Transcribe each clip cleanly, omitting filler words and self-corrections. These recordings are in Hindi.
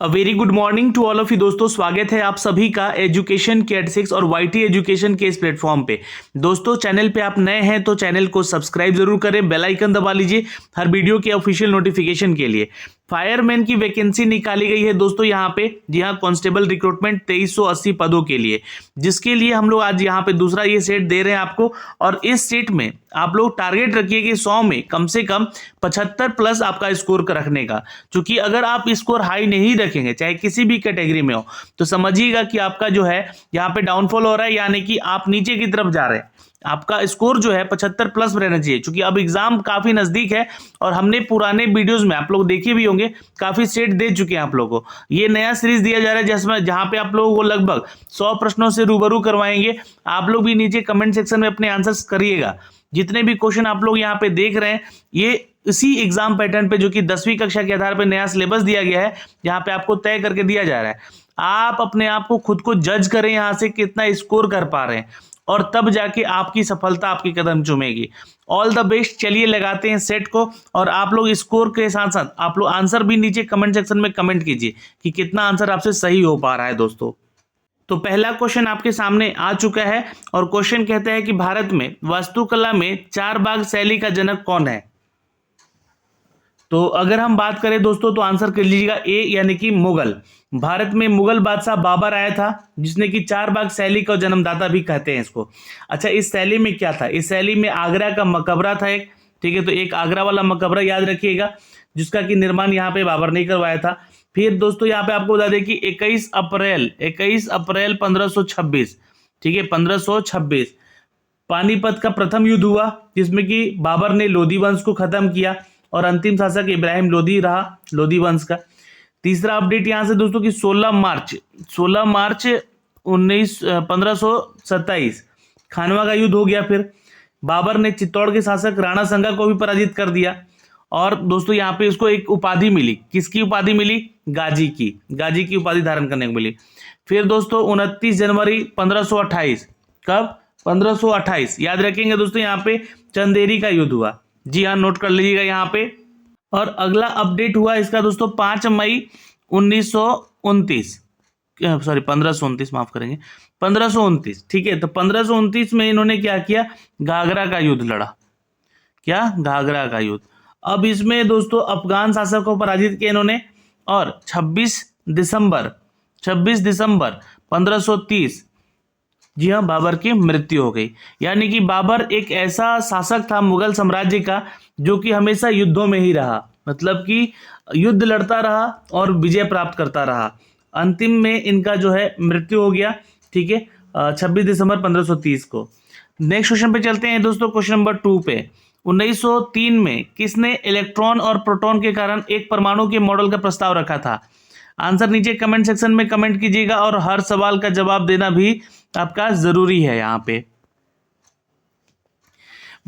A very good morning to all of you दोस्तों, स्वागत है आप सभी का एजुकेशन के एट6 और वाईटी एजुकेशन के इस प्लेटफॉर्म पे। दोस्तों चैनल पे आप नए हैं तो चैनल को सब्सक्राइब जरूर करें, बेल आइकन दबा लीजिए हर वीडियो के ऑफिशियल नोटिफिकेशन के लिए। फायरमैन की वैकेंसी निकाली गई है दोस्तों यहाँ पे, जी हाँ, कांस्टेबल रिक्रूटमेंट 2380 पदों के लिए, जिसके लिए हम लोग आज यहाँ पे दूसरा ये सेट दे रहे हैं आपको। और इस सेट में आप लोग टारगेट रखिए कि 100 में कम से कम 75 प्लस आपका स्कोर रखने का, क्योंकि अगर आप स्कोर हाई नहीं रखेंगे चाहे किसी भी कैटेगरी में हो तो समझिएगा कि आपका जो है यहाँ पे डाउनफॉल हो रहा है, यानी कि आप नीचे की तरफ जा रहे हैं। आपका स्कोर जो है 75 प्लस रहना चाहिए, क्योंकि अब एग्जाम काफी नजदीक है और हमने पुराने वीडियोस में आप लोग देखे भी होंगे, काफी सेट दे चुके हैं आप लोगों को। ये नया सीरीज दिया जा रहा है जिसमें जहां पे आप लोगों को लगभग 100 प्रश्नों से रूबरू करवाएंगे। आप लोग भी नीचे कमेंट सेक्शन में अपने आंसर्स करिएगा। जितने भी क्वेश्चन आप लोग यहाँ पे देख रहे हैं ये इसी एग्जाम पैटर्न पे, जो कि 10वीं कक्षा के आधार पर नया सिलेबस दिया गया है, यहाँ पे आपको तय करके दिया जा रहा है। आप अपने आप को खुद को जज करें यहाँ से कितना स्कोर कर पा रहे हैं, और तब जाके आपकी सफलता आपकी कदम चूमेगी। All the best. चलिए लगाते हैं सेट को, और आप लोग स्कोर के साथ साथ आप लोग आंसर भी नीचे कमेंट सेक्शन में कमेंट कीजिए कि कितना आंसर आपसे सही हो पा रहा है दोस्तों। तो पहला क्वेश्चन आपके सामने आ चुका है और क्वेश्चन कहता है कि भारत में वास्तुकला में चार बाग शैली का जनक कौन है। तो अगर हम बात करें दोस्तों तो आंसर कर लीजिएगा ए, यानी कि मुगल। भारत में मुगल बादशाह बाबर आया था, जिसने कि चार बाग शैली का जन्मदाता भी कहते हैं इसको। अच्छा, इस शैली में क्या था? इस शैली में आगरा का मकबरा था एक, ठीक है, तो एक आगरा वाला मकबरा याद रखिएगा, जिसका कि निर्माण यहाँ पे बाबर ने करवाया था। फिर दोस्तों यहाँ पे आपको बता दें कि 21 अप्रैल 1526, ठीक है, 1526 पानीपत का प्रथम युद्ध हुआ, जिसमें कि बाबर ने लोधी वंश को खत्म किया और अंतिम शासक इब्राहिम लोधी रहा, लोधी वंश का। तीसरा अपडेट यहाँ से दोस्तों कि 16 मार्च 1527 खानवा का युद्ध हो गया। फिर बाबर ने चित्तौड़ के शासक राणा संगा को भी पराजित कर दिया, और दोस्तों यहाँ पे इसको एक उपाधि मिली। किसकी उपाधि मिली? गाजी की उपाधि धारण करने को मिली। फिर दोस्तों 29 जनवरी 1528, कब? 1528 याद रखेंगे दोस्तों, यहाँ पे चंदेरी का युद्ध हुआ। जी हाँ, नोट कर लीजिएगा यहाँ पे। और अगला अपडेट हुआ इसका दोस्तों 5 मई 1929, सॉरी 1529, माफ करेंगे, 1529, ठीक है। तो 1529 में इन्होंने क्या किया? घाघरा का युद्ध लड़ा। क्या? घाघरा का युद्ध। अब इसमें दोस्तों अफगान शासक को पराजित किया इन्होंने, और 26 दिसंबर 1530, जी हाँ, बाबर की मृत्यु हो गई। यानी कि बाबर एक ऐसा शासक था मुगल साम्राज्य का जो कि हमेशा युद्धों में ही रहा, मतलब कि युद्ध लड़ता रहा और विजय प्राप्त करता रहा। अंतिम में इनका जो है मृत्यु हो गया, ठीक है, 26 दिसंबर 1530 को। नेक्स्ट क्वेश्चन पे चलते हैं दोस्तों, क्वेश्चन नंबर 2 पे। 1903 में किसने इलेक्ट्रॉन और प्रोटॉन के कारण एक परमाणु के मॉडल का प्रस्ताव रखा था? आंसर नीचे कमेंट सेक्शन में कमेंट कीजिएगा, और हर सवाल का जवाब देना भी आपका जरूरी है यहाँ पे।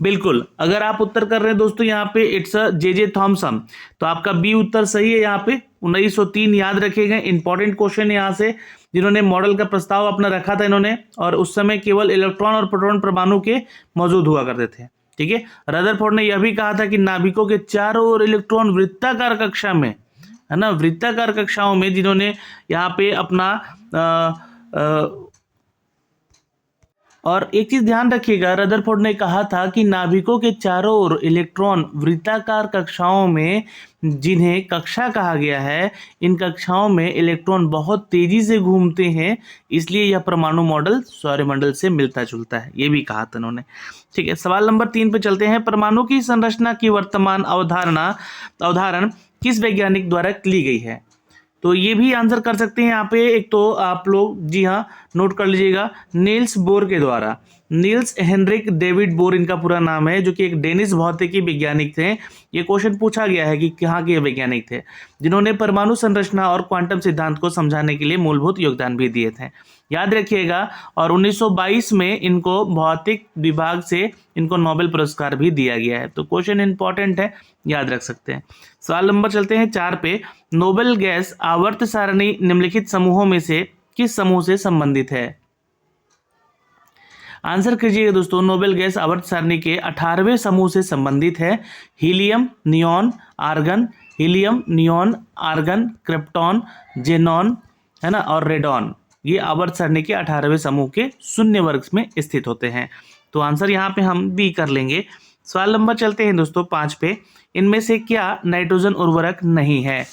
बिल्कुल, अगर आप उत्तर कर रहे हैं दोस्तों यहाँ पे इट्स जे थॉमसन, तो आपका बी उत्तर सही है। यहाँ पे 1903 याद रखेगा, इंपॉर्टेंट क्वेश्चन यहाँ से, जिन्होंने मॉडल का प्रस्ताव अपना रखा था इन्होंने, और उस समय केवल इलेक्ट्रॉन और प्रोटॉन परमाणु के मौजूद हुआ करते थे, ठीक है। रदरफोर्ड ने यह भी कहा था कि नाभिकों के चारों ओर इलेक्ट्रॉन वृत्ताकार कक्षा में, है ना, वृत्ताकार कक्षाओं में, जिन्होंने यहाँ पे अपना और एक चीज ध्यान रखिएगा, रदरफोर्ड ने कहा था कि नाभिकों के चारों ओर इलेक्ट्रॉन वृत्ताकार कक्षाओं में, जिन्हें कक्षा कहा गया है, इन कक्षाओं में इलेक्ट्रॉन बहुत तेजी से घूमते हैं, इसलिए यह परमाणु मॉडल सौरमंडल से मिलता जुलता है, ये भी कहा था उन्होंने, ठीक है। सवाल नंबर 3 पे चलते हैं। परमाणु की संरचना की वर्तमान अवधारण किस वैज्ञानिक द्वारा ली गई है? तो ये भी आंसर कर सकते हैं यहाँ पे। एक तो आप लोग, जी हाँ, नोट कर लीजिएगा, नील्स बोर के द्वारा। नील्स हेनरिक डेविड बोर इनका पूरा नाम है, जो कि एक डेनिश भौतिकी वैज्ञानिक थे। ये क्वेश्चन पूछा गया है कि कहाँ के वैज्ञानिक थे, जिन्होंने परमाणु संरचना और क्वांटम सिद्धांत को समझाने के लिए मूलभूत योगदान भी दिए थे, याद रखिएगा। और 1922 में इनको भौतिक विभाग से इनको नोबेल पुरस्कार भी दिया गया है। तो क्वेश्चन इंपॉर्टेंट है, याद रख सकते हैं। सवाल नंबर चलते हैं 4 पे। नोबेल गैस आवर्त सारणी निम्नलिखित समूहों में से किस समूह से संबंधित है? आंसर कीजिएगा दोस्तों। नोबेल गैस आवर्त सारणी के 18वें समूह से संबंधित है। Helium, neon, argon, helium, neon, argon, krypton, xenon, है ना, और रेडॉन, ये आवर्त सारणी के 18वें समूह के शून्य वर्ग में स्थित होते हैं। तो आंसर यहाँ पे हम बी कर लेंगे। सवाल नंबर चलते हैं दोस्तों 5 पे। इनमें से क्या नाइट्रोजन उर्वरक नहीं है?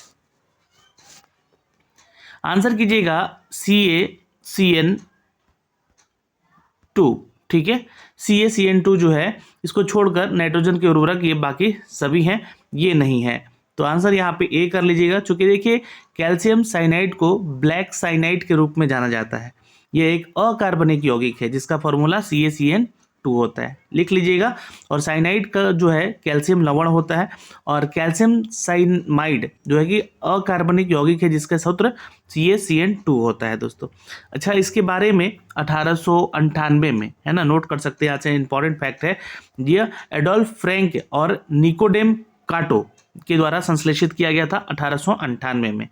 आंसर कीजिएगा CaCN2। ठीक है, CaCN2 जो है, इसको छोड़कर नाइट्रोजन के उर्वरक ये बाकी सभी हैं, ये नहीं है। तो आंसर यहाँ पे ए कर लीजिएगा। चूंकि देखिए कैल्शियम साइनाइड को ब्लैक साइनाइड के रूप में जाना जाता है। ये एक अकार्बनिक यौगिक है जिसका फॉर्मूला CaCN2 होता है, लिख लीजिएगा। और साइनाइड का जो है कैल्शियम लवण होता है, और कैल्शियम साइनाइड जो है कि अकार्बनिक यौगिक है जिसका सूत्र CaCN2 होता है दोस्तों। अच्छा, इसके बारे में 1898 में, है ना, नोट कर सकते हैं, यहाँ से इंपॉर्टेंट फैक्ट है, ये एडोल्फ फ्रैंक और निकोडेम काटो के द्वारा संश्लेषित किया गया था 1898 में।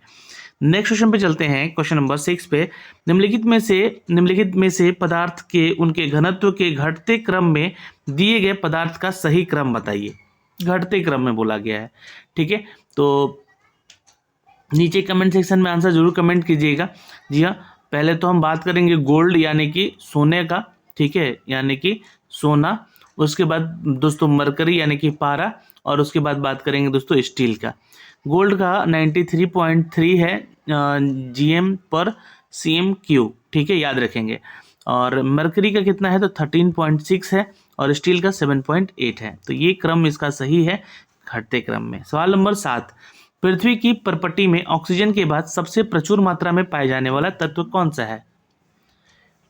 नेक्स्ट क्वेश्चन पे चलते हैं, क्वेश्चन नंबर 6 पे। निम्नलिखित में से पदार्थ के उनके घनत्व के घटते क्रम में दिए गए पदार्थ का सही क्रम बताइए। घटते क्रम में बोला गया है। ठीक है, तो नीचे कमेंट सेक्शन में आंसर जरूर कमेंट कीजिएगा। जी हाँ, पहले तो हम बात करेंगे गोल्ड यानी कि सोने का, ठीक है, यानी कि सोना। उसके बाद दोस्तों मरकरी यानी कि पारा, और उसके बाद बात करेंगे दोस्तों स्टील का। गोल्ड का 93.3 है GM पर CM3, ठीक है, याद रखेंगे। और मरकरी का कितना है तो 13.6 है, और स्टील का 7.8 है। तो ये क्रम इसका सही है घटते क्रम में। सवाल नंबर 7, पृथ्वी की परपट्टी में ऑक्सीजन के बाद सबसे प्रचुर मात्रा में पाए जाने वाला तत्व कौन सा है?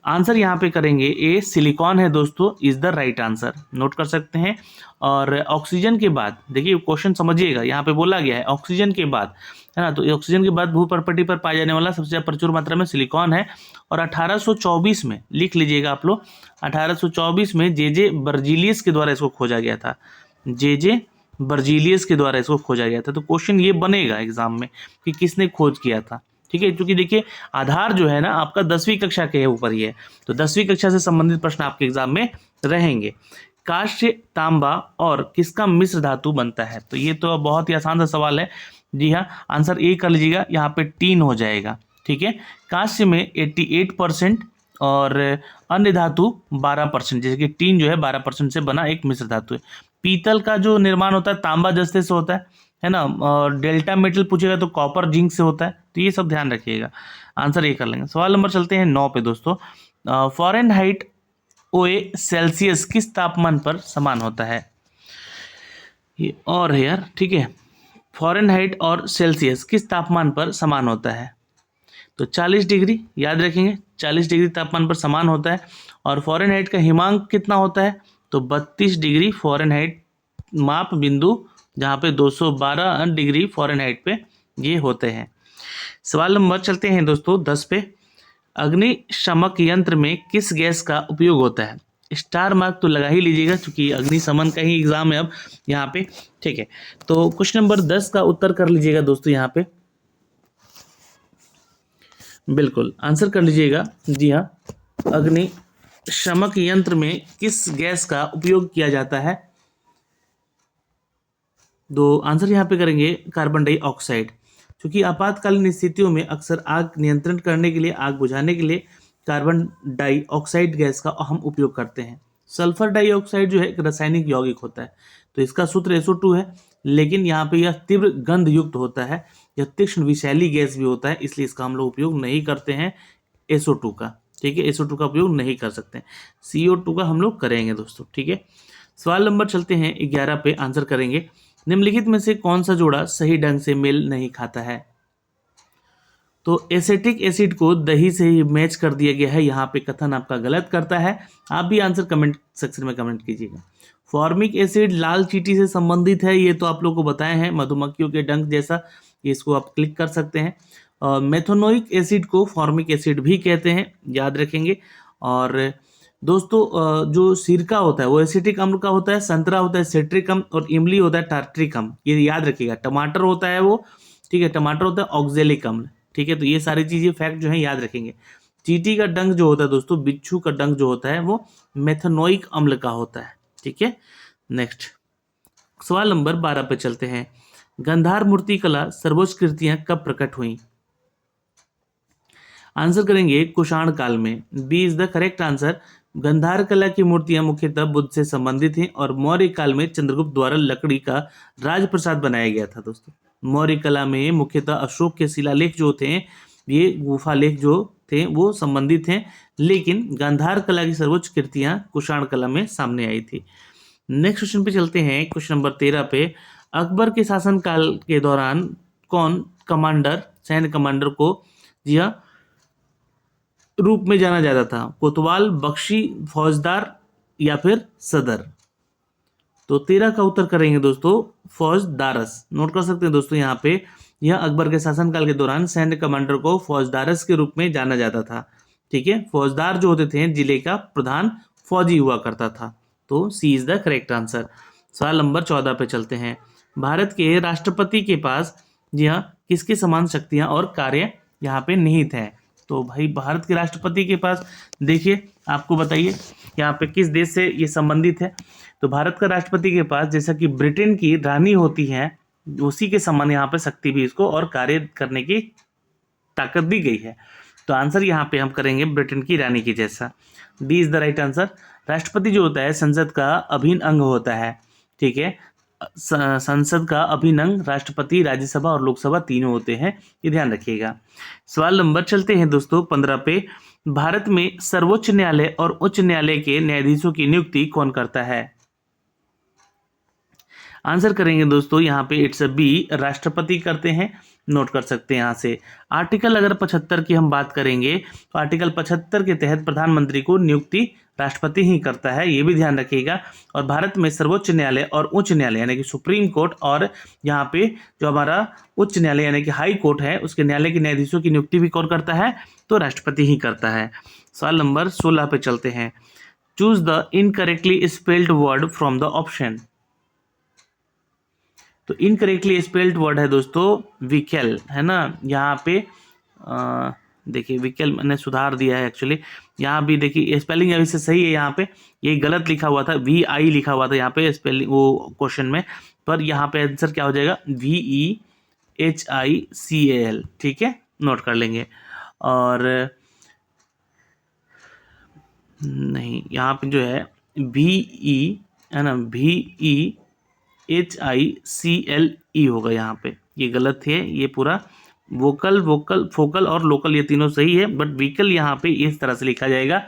आंसर यहाँ पे करेंगे ए, सिलिकॉन है दोस्तों, is the right answer, note कर सकते हैं। और ऑक्सीजन के बाद देखिए क्वेश्चन समझिएगा, यहाँ पे बोला गया है ऑक्सीजन के बाद, है ना, तो ऑक्सीजन के बाद भूपर्पट्टी पर पाया जाने वाला सबसे ज्यादा प्रचुर मात्रा में सिलिकॉन है। और 1824 में, लिख लीजिएगा आप लोग, 1824 में जे बर्जीलियस के द्वारा इसको खोजा गया था। जे बर्जीलियस के द्वारा इसको खोजा गया था। तो क्वेश्चन ये बनेगा एग्जाम में कि किसने खोज किया था। ठीक है, क्योंकि देखिए आधार जो है ना आपका 10वीं कक्षा के ऊपर ही है, तो 10वीं कक्षा से संबंधित प्रश्न आपके एग्जाम में रहेंगे। कांस्य, तांबा और किसका मिश्र धातु बनता है? तो ये तो बहुत ही आसान सा सवाल है। जी हाँ, आंसर ए कर लीजिएगा, यहाँ पे टीन हो जाएगा। ठीक है, कांस्य में 88% और अन्य धातु 12%, जैसे कि टीन जो है 12% से बना एक मिश्र धातु है। पीतल का जो निर्माण होता है तांबा जस्ते से होता है ना, और डेल्टा मेटल पूछेगा तो कॉपर जिंक से होता है। तो ये सब ध्यान रखिएगा, आंसर ये कर लेंगे। सवाल नंबर चलते हैं 9 पे दोस्तों। फ़ारेनहाइट OA सेल्सियस किस तापमान पर समान होता है? ये और है यार, ठीक है, फ़ारेनहाइट और सेल्सियस किस तापमान पर समान होता है? तो 40 डिग्री, याद रखेंगे, 40 डिग्री तापमान पर समान होता है। और फ़ारेनहाइट का हिमांक कितना होता है? तो 32 डिग्री फ़ारेनहाइट माप बिंदु, जहाँ पे 212 डिग्री फ़ारेनहाइट पे ये होते हैं। सवाल नंबर चलते हैं दोस्तों 10 पे। अग्निशमक यंत्र में किस गैस का उपयोग होता है? स्टार मार्क तो लगा ही लीजिएगा क्योंकि अग्निशमन का ही एग्जाम है अब यहाँ पे। ठीक है, तो क्वेश्चन नंबर 10 का उत्तर कर लीजिएगा दोस्तों, यहाँ पे बिल्कुल आंसर कर लीजिएगा। जी हाँ, अग्निशमक यंत्र में किस गैस का उपयोग किया जाता है? दो आंसर यहाँ पे करेंगे कार्बन डाइऑक्साइड, क्योंकि आपातकालीन स्थितियों में अक्सर आग नियंत्रण करने के लिए, आग बुझाने के लिए कार्बन डाइऑक्साइड गैस का हम उपयोग करते हैं। सल्फर डाइऑक्साइड जो है एक रासायनिक यौगिक होता है, तो इसका सूत्र SO2 है, लेकिन यहाँ पे यह तीव्र गंध युक्त होता है, यह तीक्ष्ण विषैली गैस भी होता है, इसलिए इसका हम लोग उपयोग नहीं करते हैं SO2 का। ठीक है, SO2 का उपयोग नहीं कर सकते हैं, CO2 का हम लोग करेंगे दोस्तों। ठीक है, सवाल नंबर चलते हैं 11 पे, आंसर करेंगे। निम्नलिखित में से कौन सा जोड़ा सही ढंग से मेल नहीं खाता है? तो एसेटिक एसिड को दही से ही मैच कर दिया गया है, यहाँ पे कथन आपका गलत करता है। आप भी आंसर कमेंट सेक्शन में कमेंट कीजिएगा। फॉर्मिक एसिड लाल चींटी से संबंधित है, ये तो आप लोग को बताए हैं, मधुमक्खियों के डंक जैसा, इसको आप क्लिक कर सकते हैं। मेथोनोइक एसिड को फॉर्मिक एसिड भी कहते हैं, याद रखेंगे। और दोस्तों जो सिरका होता है वो एसिटिक अम्ल का होता है, संतरा होता है सिट्रिक अम्ल, और इमली होता है टार्ट्रिक अम्ल, ये याद रखिएगा। टमाटर होता है वो, ठीक है, टमाटर होता है ऑक्जेलिक अम्ल। ठीक है, तो ये सारी चीजें फैक्ट जो है याद रखेंगे। चींटी का डंक जो होता है दोस्तों, बिच्छू का डंक जो होता है वो मेथोनोइक अम्ल का होता है। ठीक है, नेक्स्ट सवाल नंबर 12 पे चलते हैं। गांधार मूर्ति कला सर्वोच्च कृतियां कब प्रकट हुई? आंसर करेंगे कुषाण काल में। B is the correct answer. Gandhara कला की मूर्तियां मुख्यतः बुद्ध से संबंधित हैं और मौर्य काल में चंद्रगुप्त द्वारा लकड़ी का राजप्रसाद बनाया गया था। दोस्तों, मौर्य कला में मुख्यतः अशोक के शिलालेख जो थे, ये गुफा लेख जो थे वो संबंधित हैं, लेकिन गांधार कला की सर्वोच्च कृतियां कुषाण कला में सामने आई थी। नेक्स्ट क्वेश्चन पे चलते हैं, क्वेश्चन नंबर 13 पे। अकबर के शासनकाल के दौरान कौन कमांडर, सैन्य कमांडर को जी हाँ रूप में जाना जाता था? कोतवाल, बख्शी, फौजदार या फिर सदर? तो 13 का उत्तर करेंगे दोस्तों फौजदारस। नोट कर सकते हैं दोस्तों यहाँ पे, यह अकबर के शासनकाल के दौरान सैन्य कमांडर को फौजदारस के रूप में जाना जाता था। ठीक है, फौजदार जो होते थे जिले का प्रधान फौजी हुआ करता था। तो सी इज द करेक्ट आंसर। सवाल नंबर 14 पे चलते हैं। भारत के राष्ट्रपति के पास जी हाँ किसकी समान शक्तियां और कार्य यहाँ पे निहित है? तो भाई भारत के राष्ट्रपति के पास देखिए, आपको बताइए यहाँ पे किस देश से ये संबंधित है। तो भारत का राष्ट्रपति के पास जैसा कि ब्रिटेन की रानी होती है, उसी के समान यहाँ पे शक्ति भी इसको और कार्य करने की ताकत दी गई है। तो आंसर यहाँ पे हम करेंगे ब्रिटेन की रानी की जैसा। D is the right answer. राष्ट्रपति जो होता है संसद का अभिन्न अंग होता है। ठीक है, संसद का अभिन्न अंग राष्ट्रपति, राज्यसभा और लोकसभा तीनों होते हैं, ये ध्यान रखिएगा। सवाल नंबर चलते हैं दोस्तों 15 पे। भारत में सर्वोच्च न्यायालय और उच्च न्यायालय के न्यायाधीशों की नियुक्ति कौन करता है? आंसर करेंगे दोस्तों यहाँ पे इट्स बी, राष्ट्रपति करते हैं। नोट कर सकते हैं यहाँ से। आर्टिकल अगर 75 की हम बात करेंगे तो आर्टिकल 75 के तहत प्रधानमंत्री को नियुक्ति राष्ट्रपति ही करता है, ये भी ध्यान रखिएगा। और भारत में सर्वोच्च न्यायालय और उच्च न्यायालय यानी कि सुप्रीम कोर्ट और यहाँ पे जो हमारा उच्च न्यायालय यानी कि हाई कोर्ट है, उसके न्यायालय के न्यायाधीशों की नियुक्ति भी कौन करता है? तो राष्ट्रपति ही करता है। सवाल नंबर 16 पे चलते हैं। Choose the incorrectly spelled word from the option. तो इनकरेक्टली स्पेल्ड वर्ड है दोस्तों विकल, है ना। यहाँ पे देखिए विकल मैंने सुधार दिया है एक्चुअली। यहाँ भी देखिए स्पेलिंग अभी से सही है, यहाँ पे ये गलत लिखा हुआ था, VI लिखा हुआ था यहाँ पे स्पेलिंग वो क्वेश्चन में, पर यहाँ पे आंसर क्या हो जाएगा? VEHICAL। ठीक है, नोट कर लेंगे। और नहीं, यहाँ पे जो है VE है ना, VEHICLE होगा यहाँ पे, ये गलत है। ये पूरा वोकल, फोकल और लोकल ये तीनों सही है, बट व्हीकल यहाँ पे इस तरह से लिखा जाएगा।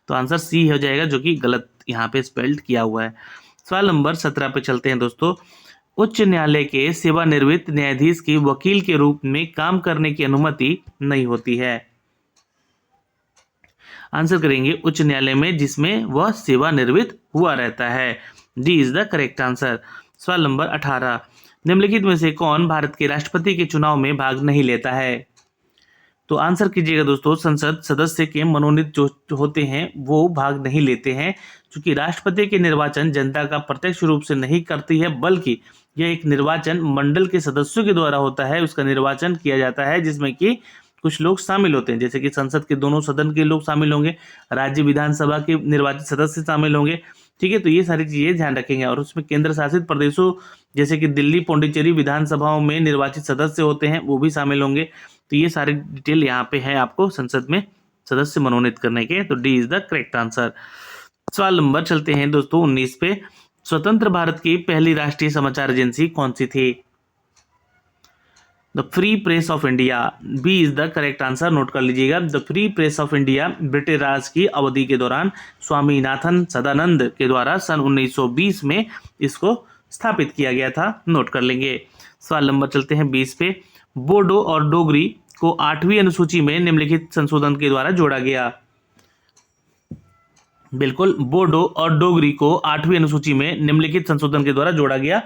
तो आंसर सी हो जाएगा, जो कि गलत यहाँ पे स्पेल्ड किया हुआ है। सवाल नंबर 17 पे चलते हैं दोस्तों। उच्च न्यायालय के सेवानिवृत्त न्यायाधीश की वकील के रूप में काम करने की अनुमति नहीं होती है। आंसर करेंगे उच्च न्यायालय में जिसमें वह सेवानिवृत्त हुआ रहता है। D is the correct answer. सवाल नंबर 18। निम्नलिखित में से कौन भारत के राष्ट्रपति के चुनाव में भाग नहीं लेता है? तो आंसर कीजिएगा दोस्तों, संसद सदस्य के मनोनीत जो होते हैं वो भाग नहीं लेते हैं, क्योंकि राष्ट्रपति के निर्वाचन जनता का प्रत्यक्ष रूप से नहीं करती है, बल्कि यह एक निर्वाचन मंडल के सदस्यों के द्वारा होता है। उसका निर्वाचन किया जाता है जिसमें कि कुछ लोग शामिल होते हैं, जैसे कि संसद के दोनों सदन के लोग शामिल होंगे, राज्य विधानसभा के निर्वाचित सदस्य शामिल होंगे। ठीक है, तो ये सारी चीजें ध्यान रखेंगे। और उसमें केंद्र शासित प्रदेशों जैसे कि दिल्ली, पौंडीचेरी विधानसभाओं में निर्वाचित सदस्य होते हैं, वो भी शामिल होंगे। तो ये सारी डिटेल यहाँ पे है आपको संसद में सदस्य मनोनीत करने के। तो D is the correct answer. सवाल नंबर चलते हैं दोस्तों 19 पे। स्वतंत्र भारत की पहली राष्ट्रीय समाचार एजेंसी कौन सी थी? The free press of India. B is the correct answer, note कर लीजिएगा। The free press of India British Raj की अवधि के दौरान स्वामीनाथन सदानंद के द्वारा सन 1920 में इसको स्थापित किया गया था। नोट कर लेंगे। सवाल नंबर चलते हैं 20 पे। बोडो और डोगरी को 8वीं अनुसूची में निम्नलिखित संशोधन के द्वारा जोड़ा गया। बिल्कुल, बोडो और डोगरी को 8वीं अनुसूची में निम्नलिखित संशोधन के द्वारा जोड़ा गया।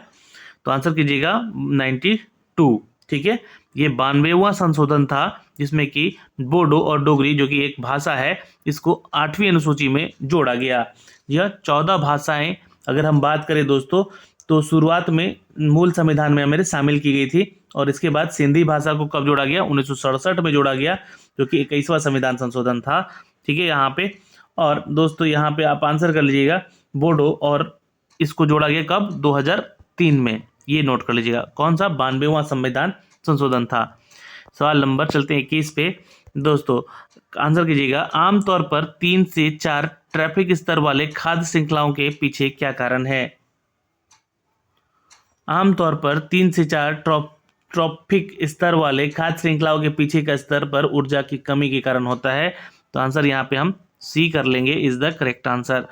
तो आंसर कीजिएगा 92। ठीक है, ये 92वां संशोधन था जिसमें कि बोडो और डोगरी जो कि एक भाषा है, इसको 8वीं अनुसूची में जोड़ा गया। यह 14 भाषाएं अगर हम बात करें दोस्तों, तो शुरुआत में मूल संविधान में हमारे शामिल की गई थी, और इसके बाद सिंधी भाषा को कब जोड़ा गया? 1967 में जोड़ा गया, जो कि 21वां संविधान संशोधन था। ठीक है, यहाँ पे और दोस्तों यहाँ पे आप आंसर कर लीजिएगा, बोडो और इसको जोड़ा गया कब? 2003 में। ये नोट कर लीजिएगा। कौन सा? 92वां संविधान संशोधन था। सवाल नंबर चलते हैं 21 पे दोस्तों, आंसर कीजिएगा। आमतौर पर 3 से 4 ट्रैफिक स्तर वाले खाद्य श्रृंखलाओं के पीछे क्या कारण है? आमतौर पर 3 से 4 ट्रॉफिक स्तर वाले खाद्य श्रृंखलाओं के पीछे का स्तर पर ऊर्जा की कमी के कारण होता है। तो आंसर यहाँ पे हम सी कर लेंगे, इज द करेक्ट आंसर।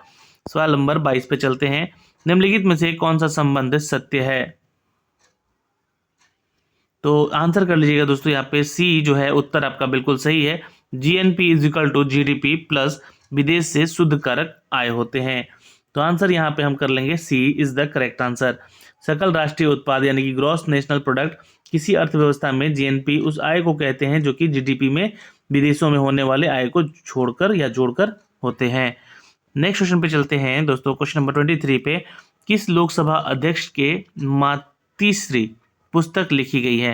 सवाल नंबर 22 पे चलते हैं। निम्नलिखित में से कौन सा संबंध सत्य है? तो आंसर कर लीजिएगा दोस्तों, यहाँ पे सी जो है उत्तर आपका बिल्कुल सही है। GNP is equal to GDP plus विदेश से शुद्ध कारक आय होते हैं। तो आंसर यहाँ पे हम कर लेंगे सी इज द करेक्ट आंसर। सकल राष्ट्रीय उत्पाद यानी कि ग्रॉस नेशनल प्रोडक्ट किसी अर्थव्यवस्था में जीएनपी उस आय को कहते हैं जो कि जीडीपी में विदेशों में होने वाले आय को छोड़कर या जोड़कर होते हैं। नेक्स्ट क्वेश्चन पे चलते हैं दोस्तों, क्वेश्चन नंबर 23 पे किस लोकसभा अध्यक्ष के मातृश्री पुस्तक लिखी गई है?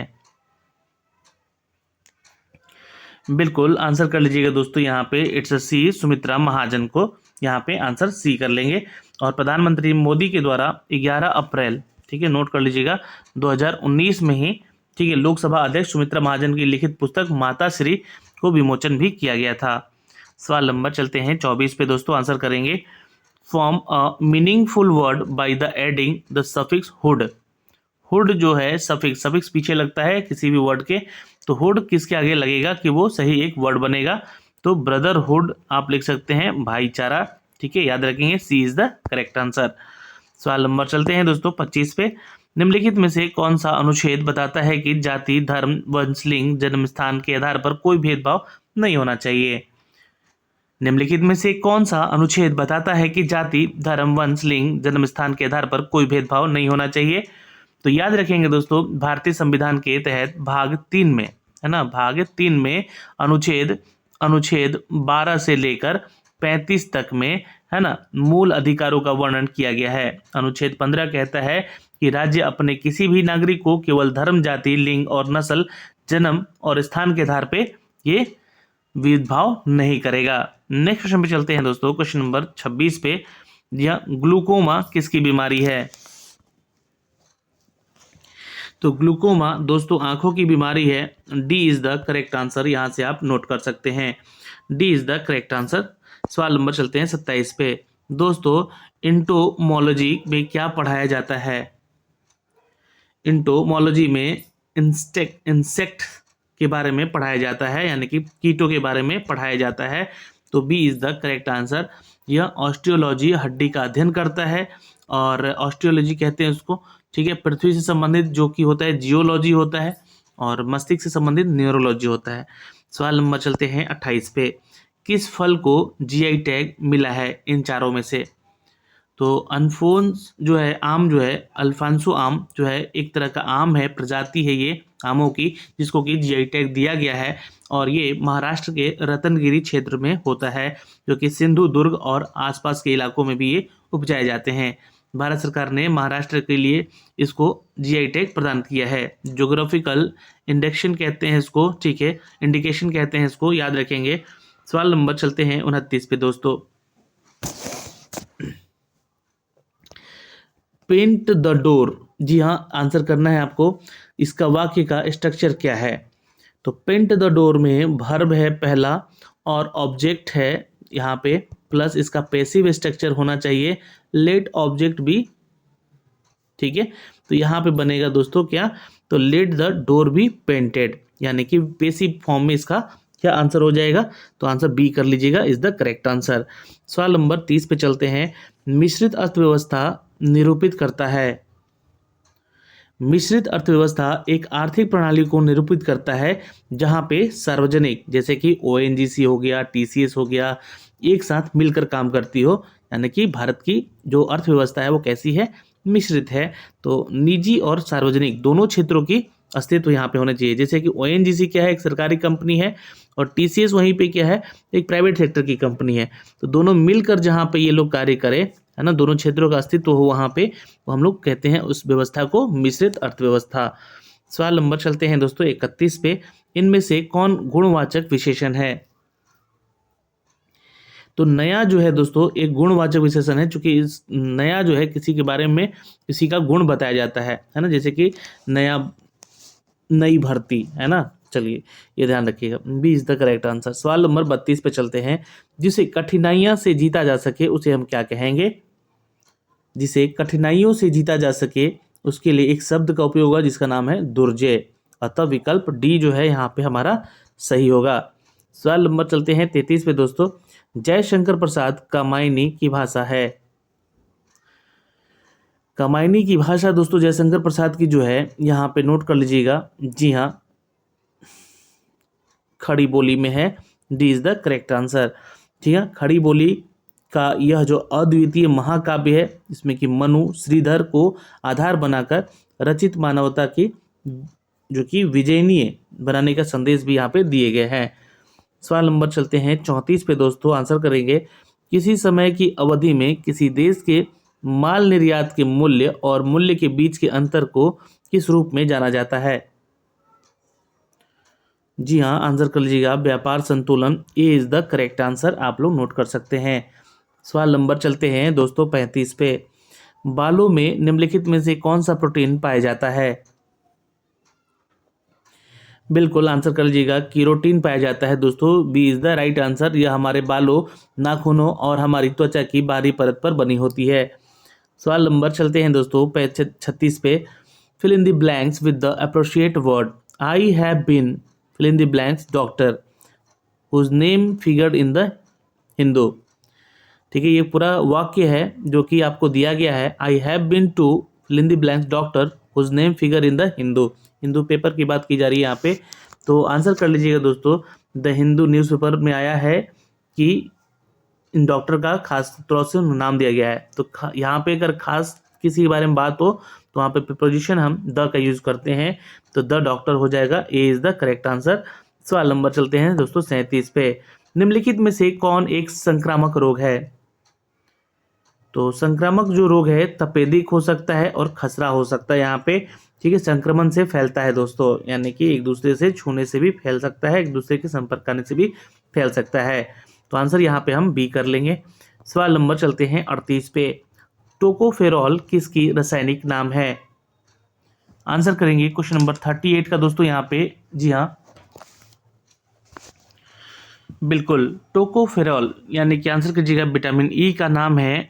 बिल्कुल आंसर कर लीजिएगा दोस्तों, यहाँ पे इट्स अ सी, सुमित्रा महाजन को यहाँ पे आंसर सी कर लेंगे। और प्रधानमंत्री मोदी के द्वारा 11 अप्रैल, ठीक है, नोट कर लीजिएगा, 2019 में ही, ठीक है, लोकसभा अध्यक्ष सुमित्रा महाजन की लिखित पुस्तक माताश्री को विमोचन भी किया गया था। सवाल नंबर चलते हैं 24 पे दोस्तों, आंसर करेंगे। Form a meaningful word by the adding the suffix hood. Hood जो है सफिक्स पीछे लगता है किसी भी वर्ड के, तो हुड किसके आगे लगेगा कि वो सही एक वर्ड बनेगा। तो ब्रदरहुड आप लिख सकते हैं, भाईचारा, ठीक है, याद रखेंगे, सी इज द करेक्ट आंसर। सवाल नंबर चलते हैं दोस्तों 25 पे। निम्नलिखित में से कौन सा अनुच्छेद बताता है कि जाति, धर्म, वंश, लिंग, जन्म स्थान के आधार पर कोई भेदभाव नहीं होना चाहिए? निम्नलिखित में से कौन सा अनुच्छेद बताता है कि जाति, धर्म, वंश, लिंग, जन्म स्थान के आधार पर कोई भेदभाव नहीं होना चाहिए? तो याद रखेंगे दोस्तों, भारतीय संविधान के तहत भाग 3 में, है ना, भाग 3 में अनुच्छेद 12 से लेकर 35 तक में, है ना, मूल अधिकारों का वर्णन किया गया है। अनुच्छेद 15 कहता है कि राज्य अपने किसी भी नागरिक को केवल धर्म, जाति, लिंग और नस्ल, जन्म और स्थान के आधार पे ये भेदभाव नहीं करेगा। नेक्स्ट क्वेश्चन पे चलते हैं दोस्तों, क्वेश्चन नंबर 26 पे। यह ग्लूकोमा किसकी बीमारी है? तो ग्लूकोमा दोस्तों आंखों की बीमारी है। D is the correct answer, यहां से आप नोट कर सकते हैं, D is the correct answer. सवाल नंबर चलते हैं 27 पे दोस्तों, इंटोमोलॉजी में क्या पढ़ाया जाता है? इंटोमोलॉजी में इंसेक्ट के बारे में पढ़ाया जाता है, यानी कि कीटों के बारे में पढ़ाया जाता है। तो B is the correct answer. यह ऑस्टियोलॉजी हड्डी का अध्ययन करता है, और ऑस्टियोलॉजी कहते हैं उसको, ठीक है। पृथ्वी से संबंधित जो कि होता है जियोलॉजी होता है, और मस्तिष्क से संबंधित न्यूरोलॉजी होता है। सवाल नंबर चलते हैं 28 पे। किस फल को जीआई टैग मिला है इन चारों में से? तो अल्फोंस जो है आम, जो है अल्फांसो आम जो है एक तरह का आम है, प्रजाति है ये आमों की, जिसको कि जीआई टैग दिया गया है, और ये महाराष्ट्र के रत्नगिरी क्षेत्र में होता है, जो कि सिंधु दुर्ग और आसपास के इलाकों में भी ये उपजाए जाते हैं। भारत सरकार ने महाराष्ट्र के लिए इसको जीआई टैग प्रदान किया है। ज्योग्राफिकल इंडेक्शन कहते हैं इसको, ठीक है, इंडिकेशन कहते हैं इसको, याद रखेंगे। सवाल नंबर चलते हैं 29 पे दोस्तों। पेंट द डोर, जी हाँ, आंसर करना है आपको। इसका वाक्य का स्ट्रक्चर क्या है? तो पेंट द डोर में वर्ब है पहला, और ऑब्जेक्ट है यहाँ पे, प्लस इसका पैसिव स्ट्रक्चर होना चाहिए, लेट ऑब्जेक्ट भी, ठीक है। तो यहाँ पे बनेगा दोस्तों क्या? तो let the door be painted, यानी कि पैसिव फॉर्म में इसका क्या आंसर हो जाएगा? तो आंसर बी कर लीजिएगा, इज द करेक्ट आंसर। सवाल नंबर 30 पे चलते हैं। मिश्रित अर्थव्यवस्था निरूपित करता है। मिश्रित अर्थव्यवस्था एक आर्थिक प्रणाली को निरूपित करता है जहां पे सार्वजनिक, जैसे कि ओएनजीसी हो गया, टीसीएस हो गया, एक साथ मिलकर काम करती हो, यानी कि भारत की जो अर्थव्यवस्था है वो कैसी है? मिश्रित है। तो निजी और सार्वजनिक दोनों क्षेत्रों की अस्तित्व यहाँ पे होने चाहिए। जैसे कि ओएनजीसी क्या है? एक सरकारी कंपनी है, और टीसीएस वहीं पे क्या है? एक प्राइवेट सेक्टर की कंपनी है। तो दोनों मिलकर जहाँ पे ये लोग कार्य करें, है ना, दोनों क्षेत्रों का अस्तित्व हो वहाँ पे, वो हम लोग कहते हैं उस व्यवस्था को मिश्रित अर्थव्यवस्था। सवाल नंबर चलते हैं दोस्तों 31 पे। इनमें से कौन गुणवाचक विशेषण है? तो नया जो है दोस्तों एक गुणवाचक विशेषण है, चूंकि इस नया जो है किसी के बारे में किसी का गुण बताया जाता है ना, जैसे कि नया, नई भर्ती, है ना। चलिए ये ध्यान रखिएगा, B is the correct answer. सवाल नंबर 32 पे चलते हैं। जिसे कठिनाइयां से जीता जा सके उसे हम क्या कहेंगे? जिसे कठिनाइयों से जीता जा सके उसके लिए एक शब्द का उपयोग होगा जिसका नाम है दुर्जय। अतः विकल्प डी जो है यहाँ पे हमारा सही होगा। सवाल नंबर चलते हैं 33 पे दोस्तों। जयशंकर प्रसाद कामायनी की भाषा है। कामायनी की भाषा दोस्तों जयशंकर प्रसाद की जो है यहाँ पे नोट कर लीजिएगा। जी हाँ, खड़ी बोली में है। D is the correct answer. ठीक है, खड़ी बोली का यह जो अद्वितीय महाकाव्य है, इसमें कि मनु श्रीधर को आधार बनाकर रचित मानवता की जो कि विजयनीय बनाने का संदेश भी यहाँ पे दिए गए हैं। सवाल नंबर चलते हैं 34 पे दोस्तों, आंसर करेंगे। किसी समय की अवधि में किसी देश के माल निर्यात के मूल्य और मूल्य के बीच के अंतर को किस रूप में जाना जाता है? जी हाँ, आंसर कर लीजिएगा व्यापार संतुलन। ए इज द करेक्ट आंसर, आप लोग नोट कर सकते हैं। सवाल नंबर चलते हैं दोस्तों 35 पे। बालों में निम्नलिखित में से कौन सा प्रोटीन पाया जाता है? बिल्कुल आंसर कर लीजिएगा, कीरोटीन पाया जाता है दोस्तों। B is the right answer. यह हमारे बालों, नाखूनों और हमारी त्वचा की बाहरी परत पर बनी होती है। सवाल नंबर चलते हैं दोस्तों 36 पे। Fill in the blanks with the appropriate word. I have been fill in the blanks doctor whose name figured in the Hindu. ठीक है, ये पूरा वाक्य है जो कि आपको दिया गया है। I have been to fill in the blanks doctor whose name figure in the Hindu. Hindu paper की बात की जा रही है यहाँ पे, तो आंसर कर लीजिएगा दोस्तों। द हिंदू न्यूज़पेपर में आया है कि इन डॉक्टर का खास तौर से नाम दिया गया है। तो यहाँ पे अगर खास किसी के बारे में बात हो तो वहाँ पे प्रीपोजिशन हम द का यूज करते हैं, तो द डॉक्टर हो जाएगा। ए इज द करेक्ट आंसर। सवाल नंबर चलते हैं दोस्तों 37 पे। निम्नलिखित में से कौन एक संक्रामक रोग है? तो संक्रामक जो रोग है तपेदिक हो सकता है और खसरा हो सकता है यहाँ पे। ठीक है, संक्रमण से फैलता है दोस्तों, यानी कि एक दूसरे से छूने से भी फैल सकता है, एक दूसरे के संपर्क आने से भी फैल सकता है। तो आंसर यहाँ पे हम बी कर लेंगे। सवाल नंबर चलते हैं 38 पे। टोकोफेरॉल किसकी रासायनिक नाम है? आंसर करेंगे क्वेश्चन नंबर 38 का दोस्तों यहाँ पे। जी हाँ, बिल्कुल टोकोफेरॉल, यानी कि आंसर कीजिएगा विटामिन ई का नाम है।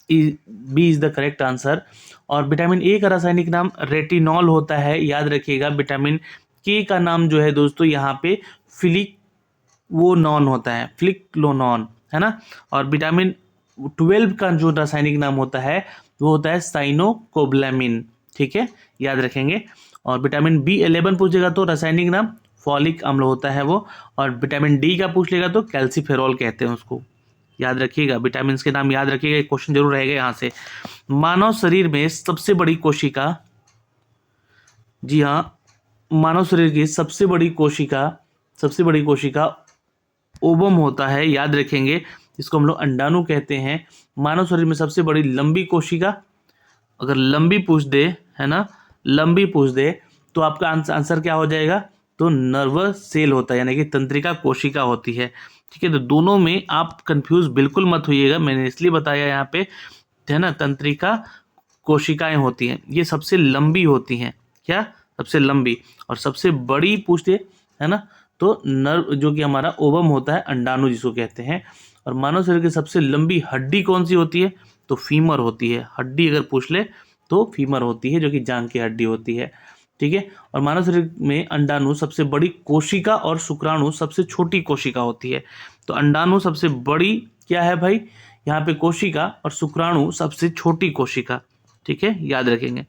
B is the correct answer. और विटामिन ए का रासायनिक नाम रेटिनॉल होता है, याद रखिएगा। विटामिन के का नाम जो है दोस्तों यहाँ पे फ्लिकवोनॉन होता है, फ्लिक्लोनॉन, है ना। और विटामिन 12 का जो रासायनिक नाम होता है वो होता है साइनोकोबैलामिन। ठीक है, याद रखेंगे। और विटामिन B11 पूछेगा तो रासायनिक नाम फॉलिक अम्ल होता है वो। और विटामिन डी का पूछ लेगा तो कैल्सीफेरॉल कहते हैं उसको, याद रखिएगा। विटामिन के नाम याद रखिएगा, क्वेश्चन जरूर रहेगा यहाँ से। मानव शरीर में सबसे बड़ी कोशिका, जी हाँ, मानव शरीर की सबसे बड़ी कोशिका ओवम होता है, याद रखेंगे। इसको हम लोग अंडाणु कहते हैं। मानव शरीर में सबसे बड़ी लंबी कोशिका, अगर लंबी पूछ दे, है ना, लंबी पूछ दे तो आपका आंसर क्या हो जाएगा? तो नर्वस सेल होता है, यानी कि तंत्रिका कोशिका होती है। ठीक है, तो दोनों में आप कंफ्यूज बिल्कुल मत होइएगा, मैंने इसलिए बताया यहाँ पे, है ना। तंत्रिका कोशिकाएं होती हैं, ये सबसे लंबी होती हैं। क्या? सबसे लंबी। और सबसे बड़ी पूछते, है ना, तो नर्व जो कि हमारा ओवम होता है, अंडाणु जिसको कहते हैं। और मानव शरीर की सबसे लंबी हड्डी कौन सी होती है? तो फीमर होती है। हड्डी अगर पूछ ले तो फीमर होती है, जो कि जांघ की हड्डी होती है। ठीक है, और मानव शरीर में अंडाणु सबसे बड़ी कोशिका और शुक्राणु सबसे छोटी कोशिका होती है। तो अंडाणु सबसे बड़ी क्या है भाई यहाँ पे कोशिका, और शुक्राणु सबसे छोटी कोशिका। ठीक है, याद रखेंगे।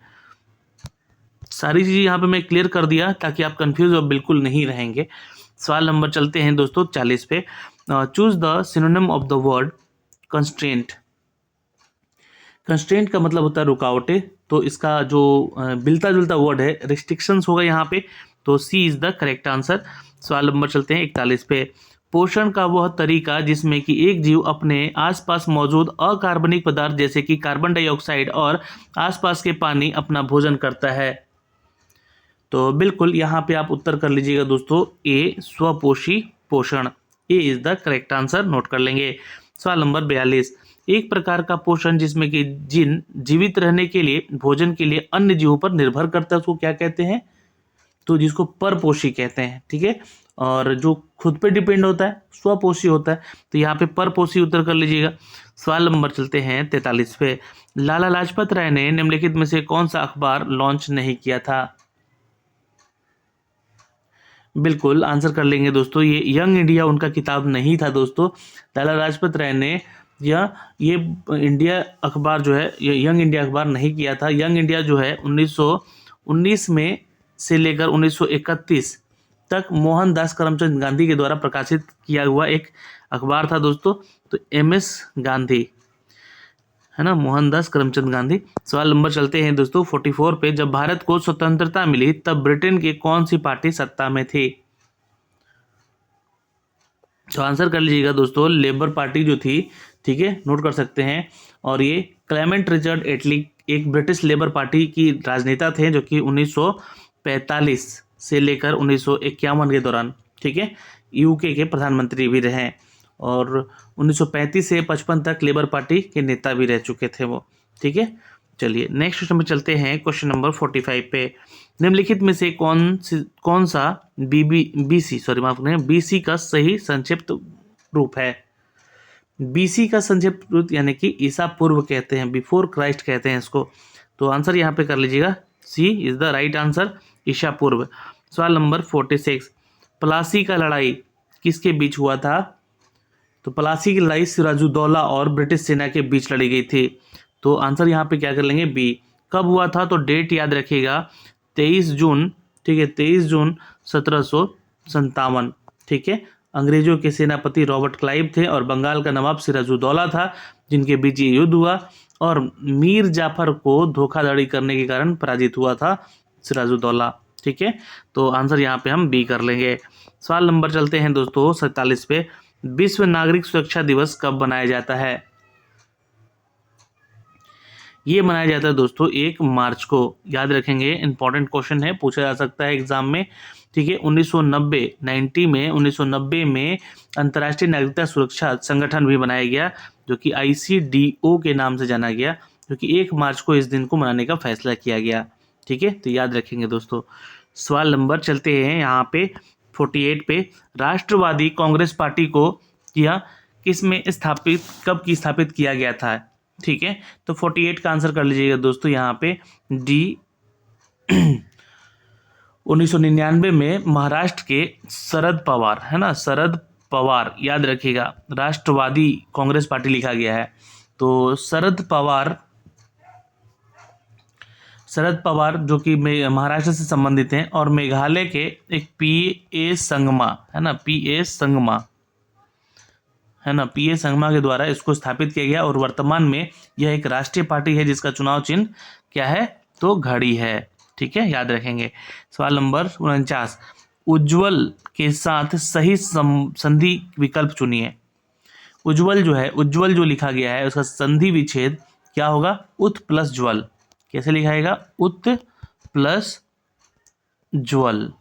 सारी चीजें यहाँ पे मैं क्लियर कर दिया ताकि आप कंफ्यूज और बिल्कुल नहीं रहेंगे। सवाल नंबर चलते हैं दोस्तों 40 पे। Choose the synonym of the word constraint. Constraint का मतलब होता है रुकावटें, तो इसका जो मिलता जुलता वर्ड है रिस्ट्रिक्शंस होगा यहाँ पे, तो सी इज द करेक्ट आंसर। सवाल नंबर चलते हैं 41 पे। पोषण का वह तरीका जिसमें कि एक जीव अपने आसपास मौजूद अकार्बनिक पदार्थ जैसे कि कार्बन डाइऑक्साइड और आसपास के पानी अपना भोजन करता है। तो बिल्कुल यहाँ पे आप उत्तर कर लीजिएगा दोस्तों, ए स्वपोषी पोषण। A is the correct answer, note कर लेंगे। सवाल नंबर 42, एक प्रकार का पोषण जिसमें कि जिन जीवित रहने के लिए भोजन के लिए अन्य जीवों पर निर्भर करता है उसको क्या कहते हैं? तो जिसको परपोषी कहते हैं, ठीक है। और जो खुद पे डिपेंड होता है स्वपोषी होता है, तो यहाँ पे परपोषी उत्तर कर लीजिएगा। सवाल नंबर चलते हैं 43 पे, लाला लाजपत राय ने निम्नलिखित में से कौन सा अखबार लॉन्च नहीं किया था? बिल्कुल आंसर कर लेंगे दोस्तों, ये यंग इंडिया उनका किताब नहीं था दोस्तों। लाला लाजपत राय ने ये इंडिया अखबार जो है, ये यंग इंडिया अखबार नहीं किया था। यंग इंडिया जो है 1919 में से लेकर 1931 तक मोहनदास करमचंद गांधी के द्वारा प्रकाशित किया हुआ एक अखबार था दोस्तों। तो MS गांधी, है ना, मोहनदास करमचंद गांधी। सवाल नंबर चलते हैं दोस्तों 44 पे, जब भारत को स्वतंत्रता मिली तब ब्रिटेन की कौन सी पार्टी सत्ता में थी? तो आंसर कर लीजिएगा दोस्तों, लेबर पार्टी जो थी, ठीक है, नोट कर सकते हैं। और ये क्लेमेंट रिचर्ड एटली एक ब्रिटिश लेबर पार्टी की राजनेता थे जो कि 1945 से लेकर 1951 के दौरान, ठीक है, UK के प्रधानमंत्री भी रहे और 1935 से 55 तक लेबर पार्टी के नेता भी रह चुके थे वो, ठीक है। चलिए नेक्स्ट क्वेश्चन में चलते हैं, क्वेश्चन नंबर 45 पे, निम्नलिखित में से कौन सा BC का सही संक्षिप्त रूप है? BC का संक्षिप्त रूप यानी कि ईसा पूर्व कहते हैं, बिफोर क्राइस्ट कहते हैं इसको। तो आंसर यहाँ पे कर लीजिएगा, C is the right answer, ईसा पूर्व। सवाल नंबर 46, प्लासी का लड़ाई किसके बीच हुआ था? तो प्लासी की लड़ाई सिराजुद्दौला और ब्रिटिश सेना के बीच लड़ी गई थी। तो आंसर यहाँ पे क्या कर लेंगे, B। कब हुआ था? तो डेट याद रखिएगा, 23 जून, ठीक है, 23 जून 1757, ठीक है। अंग्रेजों के सेनापति रॉबर्ट क्लाइव थे और बंगाल का नवाब सिराजुद्दौला था जिनके बीच ये युद्ध हुआ और मीर जाफर को धोखाधड़ी करने के कारण पराजित हुआ था सिराजुद्दौला, ठीक है। तो आंसर यहाँ पे हम B कर लेंगे। सवाल नंबर चलते हैं दोस्तों 47 पे, विश्व नागरिक सुरक्षा दिवस कब मनाया जाता है? ये मनाया जाता है दोस्तों 1 मार्च को, याद रखेंगे, इंपॉर्टेंट क्वेश्चन है, पूछा जा सकता है एग्जाम में, ठीक है। 1990 में अंतर्राष्ट्रीय नागरिकता सुरक्षा संगठन भी बनाया गया जो कि ICDO के नाम से जाना गया, जो कि 1 मार्च को इस दिन को मनाने का फैसला किया गया, ठीक है। तो याद रखेंगे दोस्तों। सवाल नंबर चलते हैं यहाँ पे 48 पे, राष्ट्रवादी कांग्रेस पार्टी को किस में स्थापित, कब की स्थापित किया गया था? ठीक है, तो 48 का आंसर कर लीजिएगा दोस्तों यहाँ पे D। 1999 में महाराष्ट्र के शरद पवार, है ना, शरद पवार, याद रखिएगा, राष्ट्रवादी कांग्रेस पार्टी लिखा गया है। तो शरद पवार जो कि महाराष्ट्र से संबंधित हैं और मेघालय के एक PA संगमा, है ना, PA संगमा के द्वारा इसको स्थापित किया गया और वर्तमान में यह एक राष्ट्रीय पार्टी है जिसका चुनाव चिन्ह क्या है? तो घड़ी है, ठीक है, याद रखेंगे। सवाल नंबर 49, उज्ज्वल के साथ सही संधि विकल्प चुनिए। उज्ज्वल जो लिखा गया है उसका संधि विच्छेद क्या होगा? उत प्लस ज्वल। कैसे लिखाएगा? उत प्लस ज्वल,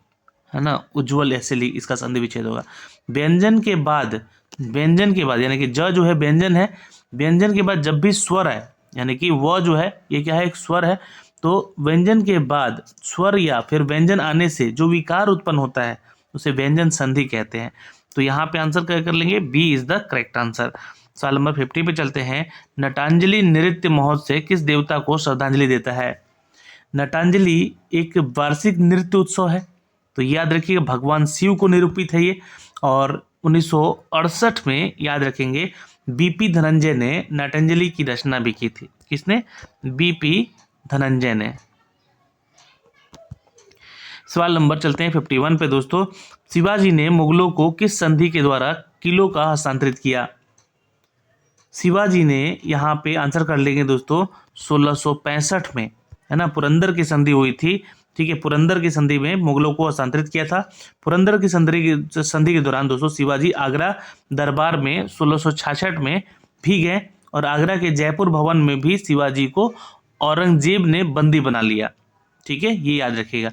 है ना, उज्ज्वल, ऐसे इसका संधि विच्छेद होगा। व्यंजन के बाद यानी कि ज जो है व्यंजन है, व्यंजन के बाद जब भी स्वर है, यानी कि व जो है ये क्या है? एक स्वर है। तो व्यंजन के बाद स्वर या फिर व्यंजन आने से जो विकार उत्पन्न होता है उसे व्यंजन संधि कहते हैं। तो यहाँ पे आंसर क्या कर लेंगे? B is the correct answer. सवाल नंबर 50 पे चलते हैं। नटांजलि नृत्य महोत्सव किस देवता को श्रद्धांजलि देता है? नटांजलि एक वार्षिक नृत्य उत्सव है, तो याद रखिएगा भगवान शिव को निरूपित है ये। और 1968 में याद रखेंगे BP धनंजय ने नटांजलि की रचना भी की थी। किसने? BP धनंजय ने। सवाल नंबर चलते हैं 51 पे दोस्तों। शिवाजी ने मुगलों को किस संधि के द्वारा किलों का हस्तांतरित किया? शिवाजी ने यहाँ पे आंसर कर लेंगे दोस्तों 1665 में, है ना, पुरंदर की संधि हुई थी, ठीक है। पुरंदर की संधि में मुगलों को हस्तांतरित किया था। पुरंदर की संधि के दौरान दोस्तों शिवाजी आगरा दरबार में 1666 में भी गए और आगरा के जयपुर भवन में भी शिवाजी को औरंगजेब ने बंदी बना लिया, ठीक है, ये याद रखिएगा।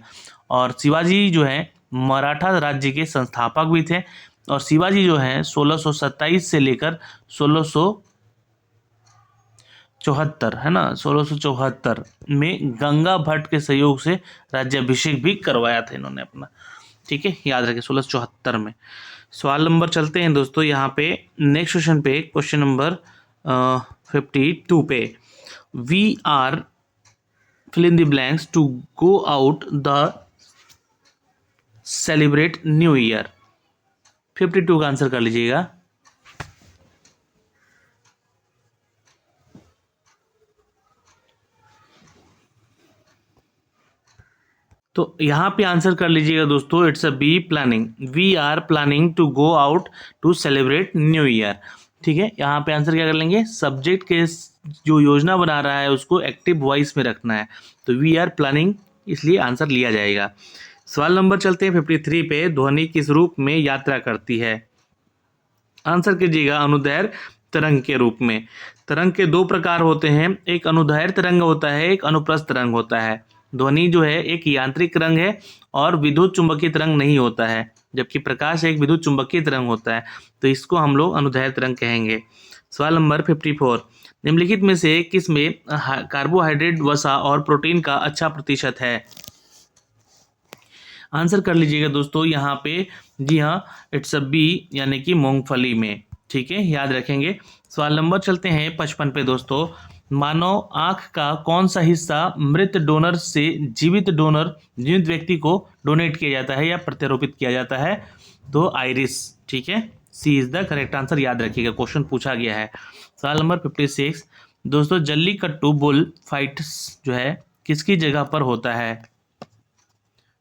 और शिवाजी जो है मराठा राज्य के संस्थापक भी थे। और शिवाजी जो है 1627 से लेकर 1674, है ना, 1674 में गंगा भट्ट के सहयोग से राज्याभिषेक भी करवाया था इन्होंने अपना। ठीक है, याद रखें 1674 में। सवाल नंबर चलते हैं दोस्तों यहाँ पे नेक्स्ट क्वेश्चन पे, क्वेश्चन नंबर 52 पे। We are fill in the blanks to go out the celebrate new year. 52 का आंसर कर लीजिएगा। तो यहाँ पे आंसर कर लीजिएगा दोस्तों, it's a B, planning. We are planning to go out to celebrate new year. ठीक है, यहाँ पे आंसर क्या कर लेंगे, सब्जेक्ट के जो योजना बना रहा है उसको एक्टिव वॉइस में रखना है, तो वी आर प्लानिंग, इसलिए आंसर लिया जाएगा। सवाल नंबर चलते हैं 53 पे। ध्वनि किस रूप में यात्रा करती है? आंसर कीजिएगा अनुदैर्घ्य तरंग के रूप में। तरंग के दो प्रकार होते हैं, एक अनुदैर्घ्य तरंग होता है, एक अनुप्रस्थ तरंग होता है। ध्वनि जो है एक यांत्रिक तरंग है और विद्युत चुंबकीय तरंग नहीं होता है, जबकि प्रकाश एक विद्युत चुंबकीय तरंग होता है, तो इसको हम लोग अनुदैर्घ्य तरंग कहेंगे। सवाल नंबर 54। निम्नलिखित में से किस में कार्बोहाइड्रेट, वसा और प्रोटीन का अच्छा प्रतिशत है? आंसर कर लीजिएगा दोस्तों यहाँ पे, जी हाँ, इट्स अ बी, यानी कि मूंगफली में। ठीक है, याद रखेंगे। सवाल नंबर चलते हैं 55 पे दोस्तों। मानव आंख का कौन सा हिस्सा मृत डोनर से जीवित व्यक्ति को डोनेट किया जाता है या प्रत्यारोपित किया जाता है? तो आइरिस। ठीक है, C is the correct answer, याद रखिएगा, क्वेश्चन पूछा गया है। सवाल नंबर 56 दोस्तों। जल्लीकट्टू बुल फाइट्स जो है किसकी जगह पर होता है?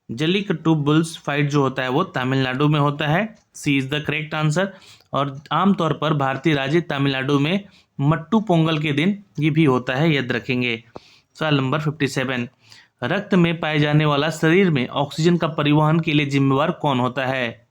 जल्लीकट्टू बुल्स फाइट जो होता है वो तमिलनाडु में होता है, C is the correct answer. और आमतौर पर भारतीय राज्य तमिलनाडु में मट्टू पोंगल के दिन ये भी होता है, याद रखेंगे। सवाल नंबर 57। रक्त में पाए जाने वाला शरीर में ऑक्सीजन का परिवहन के लिए जिम्मेवार कौन होता है?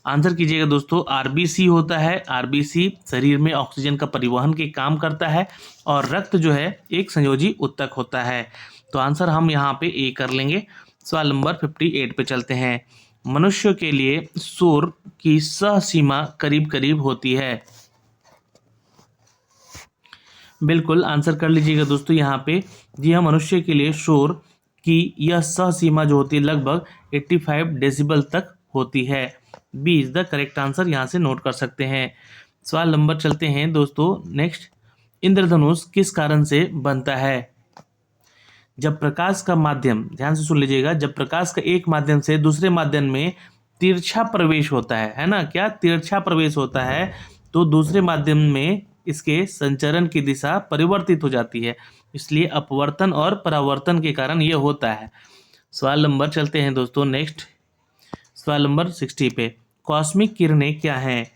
आंसर कीजिएगा दोस्तों, आरबीसी होता है। आरबीसी शरीर में ऑक्सीजन का परिवहन के काम करता है और रक्त जो है एक संयोजी ऊतक होता है, तो आंसर हम यहाँ पे ए कर लेंगे। सवाल नंबर 58 पे चलते हैं। मनुष्य के लिए शोर की सह सीमा करीब करीब होती है? बिल्कुल, आंसर कर लीजिएगा दोस्तों यहाँ पे, जी हाँ, मनुष्य के लिए शोर की यह सह सीमा जो होती है लगभग 85 डेसिबल तक होती है। B is the correct answer, यहाँ से नोट कर सकते हैं। सवाल नंबर चलते हैं दोस्तों नेक्स्ट। इंद्रधनुष किस कारण से बनता है? जब प्रकाश का माध्यम, ध्यान से सुन लीजिएगा, जब प्रकाश का एक माध्यम से दूसरे माध्यम में तिरछा प्रवेश होता है ना, क्या तिरछा प्रवेश होता है, तो दूसरे माध्यम में इसके संचरण की दिशा परिवर्तित हो जाती है, इसलिए अपवर्तन और परावर्तन के कारण यह होता है। सवाल नंबर चलते हैं दोस्तों नेक्स्ट। सवाल नंबर 60 पे। कॉस्मिक किरणें क्या हैं?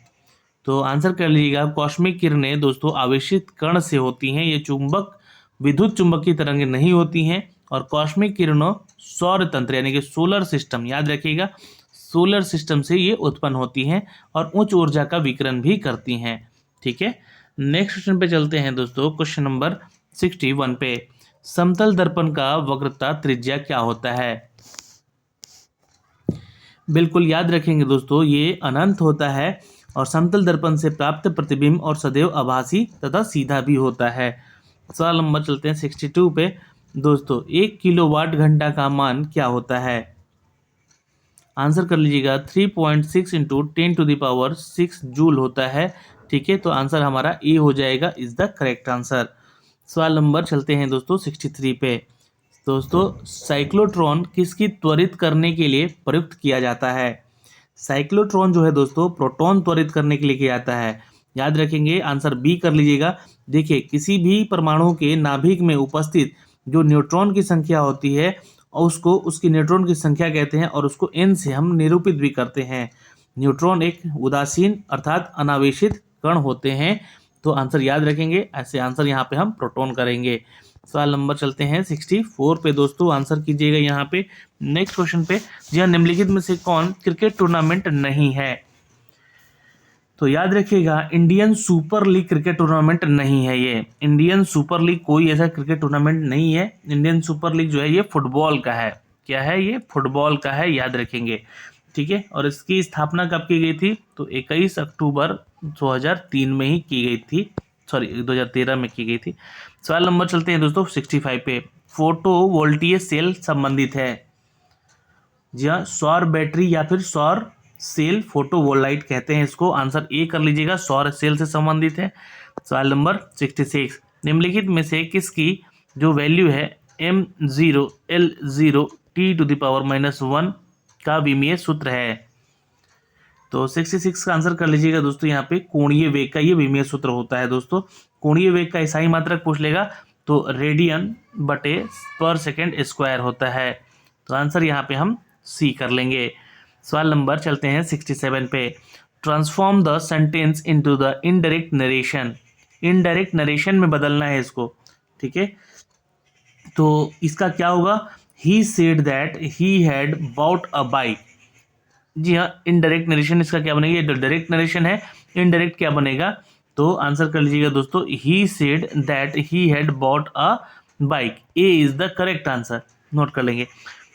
तो आंसर कर लीजिएगा, कॉस्मिक किरणें दोस्तों आवेशित कण से होती हैं, ये चुंबक विद्युत चुंबकीय तरंगें नहीं होती हैं। और कॉस्मिक किरणों सौर तंत्र यानी कि सोलर सिस्टम, याद रखिएगा, सोलर सिस्टम से ये उत्पन्न होती हैं और उच्च ऊर्जा का विकिरण भी करती हैं। ठीक है, नेक्स्ट क्वेश्चन पे चलते हैं दोस्तों, क्वेश्चन नंबर 61 पे। समतल दर्पण का वक्रता त्रिज्या क्या होता है? बिल्कुल याद रखेंगे दोस्तों, ये अनंत होता है और समतल दर्पण से प्राप्त प्रतिबिंब और सदैव आभासी तथा सीधा भी होता है। सवाल नंबर चलते हैं 62 पे दोस्तों। 1 किलोवाट घंटा का मान क्या होता है? आंसर कर लीजिएगा, 3.6 इंटू 10⁻6 जूल होता है। ठीक है, तो आंसर हमारा ए हो जाएगा, इज द करेक्ट आंसर। सवाल नंबर चलते हैं दोस्तों 63 पे दोस्तों। साइक्लोट्रॉन किसकी त्वरित करने के लिए प्रयुक्त किया जाता है? साइक्लोट्रॉन जो है दोस्तों प्रोटॉन त्वरित करने के लिए किया जाता है, याद रखेंगे, आंसर बी कर लीजिएगा। देखिए, किसी भी परमाणु के नाभिक में उपस्थित जो न्यूट्रॉन की संख्या होती है उसको उसकी न्यूट्रॉन की संख्या कहते हैं और उसको n से हम निरूपित भी करते हैं। न्यूट्रॉन एक उदासीन अर्थात अनावेशित कण होते हैं, तो आंसर याद रखेंगे, ऐसे आंसर यहाँ पे हम प्रोटॉन करेंगे। सवाल नंबर चलते हैं 64 पे दोस्तों। आंसर कीजिएगा यहाँ पे नेक्स्ट क्वेश्चन पे। जी हाँ, निम्नलिखित में से कौन क्रिकेट टूर्नामेंट नहीं है? तो याद रखिएगा, Indian super league cricket tournament नहीं है ये। इंडियन सुपर लीग कोई ऐसा क्रिकेट टूर्नामेंट नहीं है। इंडियन सुपर लीग जो है ये फुटबॉल का है। क्या है ये? फुटबॉल का है, याद रखेंगे। ठीक है। और इसकी स्थापना कब की गई थी? तो 21 अक्टूबर 2003 में ही की गई थी, सॉरी 2013 में की गई थी। सवाल नंबर चलते हैं दोस्तों 65 पे। फोटो वोल्टेज सेल संबंधित है। जी हाँ, सौर बैटरी या फिर सौर सेल, फोटो वोल्टाइट कहते हैं इसको। आंसर ए कर लीजिएगा, सौर सेल से संबंधित है। सवाल नंबर 66, निम्नलिखित में से किसकी जो वैल्यू है m0l0 t⁻⁻1 का विमीय सूत्र है? तो 66 का आंसर कर लीजिएगा दोस्तों, यहाँ पे कोणीय वेग का ये विमीय सूत्र होता है दोस्तों। कोणीय वेग का इकाई मात्रक पूछ लेगा तो रेडियन बटे पर सेकेंड स्क्वायर होता है। तो आंसर यहाँ पे हम सी कर लेंगे। सवाल नंबर चलते हैं 67 पे। Transform the sentence into the indirect narration. Indirect narration में बदलना है इसको, ठीक है। तो इसका क्या होगा? He said that he had bought a bike. जी हाँ, इनडायरेक्ट नरेशन इसका क्या बनेगा? ये तो डायरेक्ट नरेशन है, इनडायरेक्ट क्या बनेगा? तो आंसर कर लीजिएगा दोस्तों, ही said that he had bought a bike. A is the correct answer, note कर लेंगे।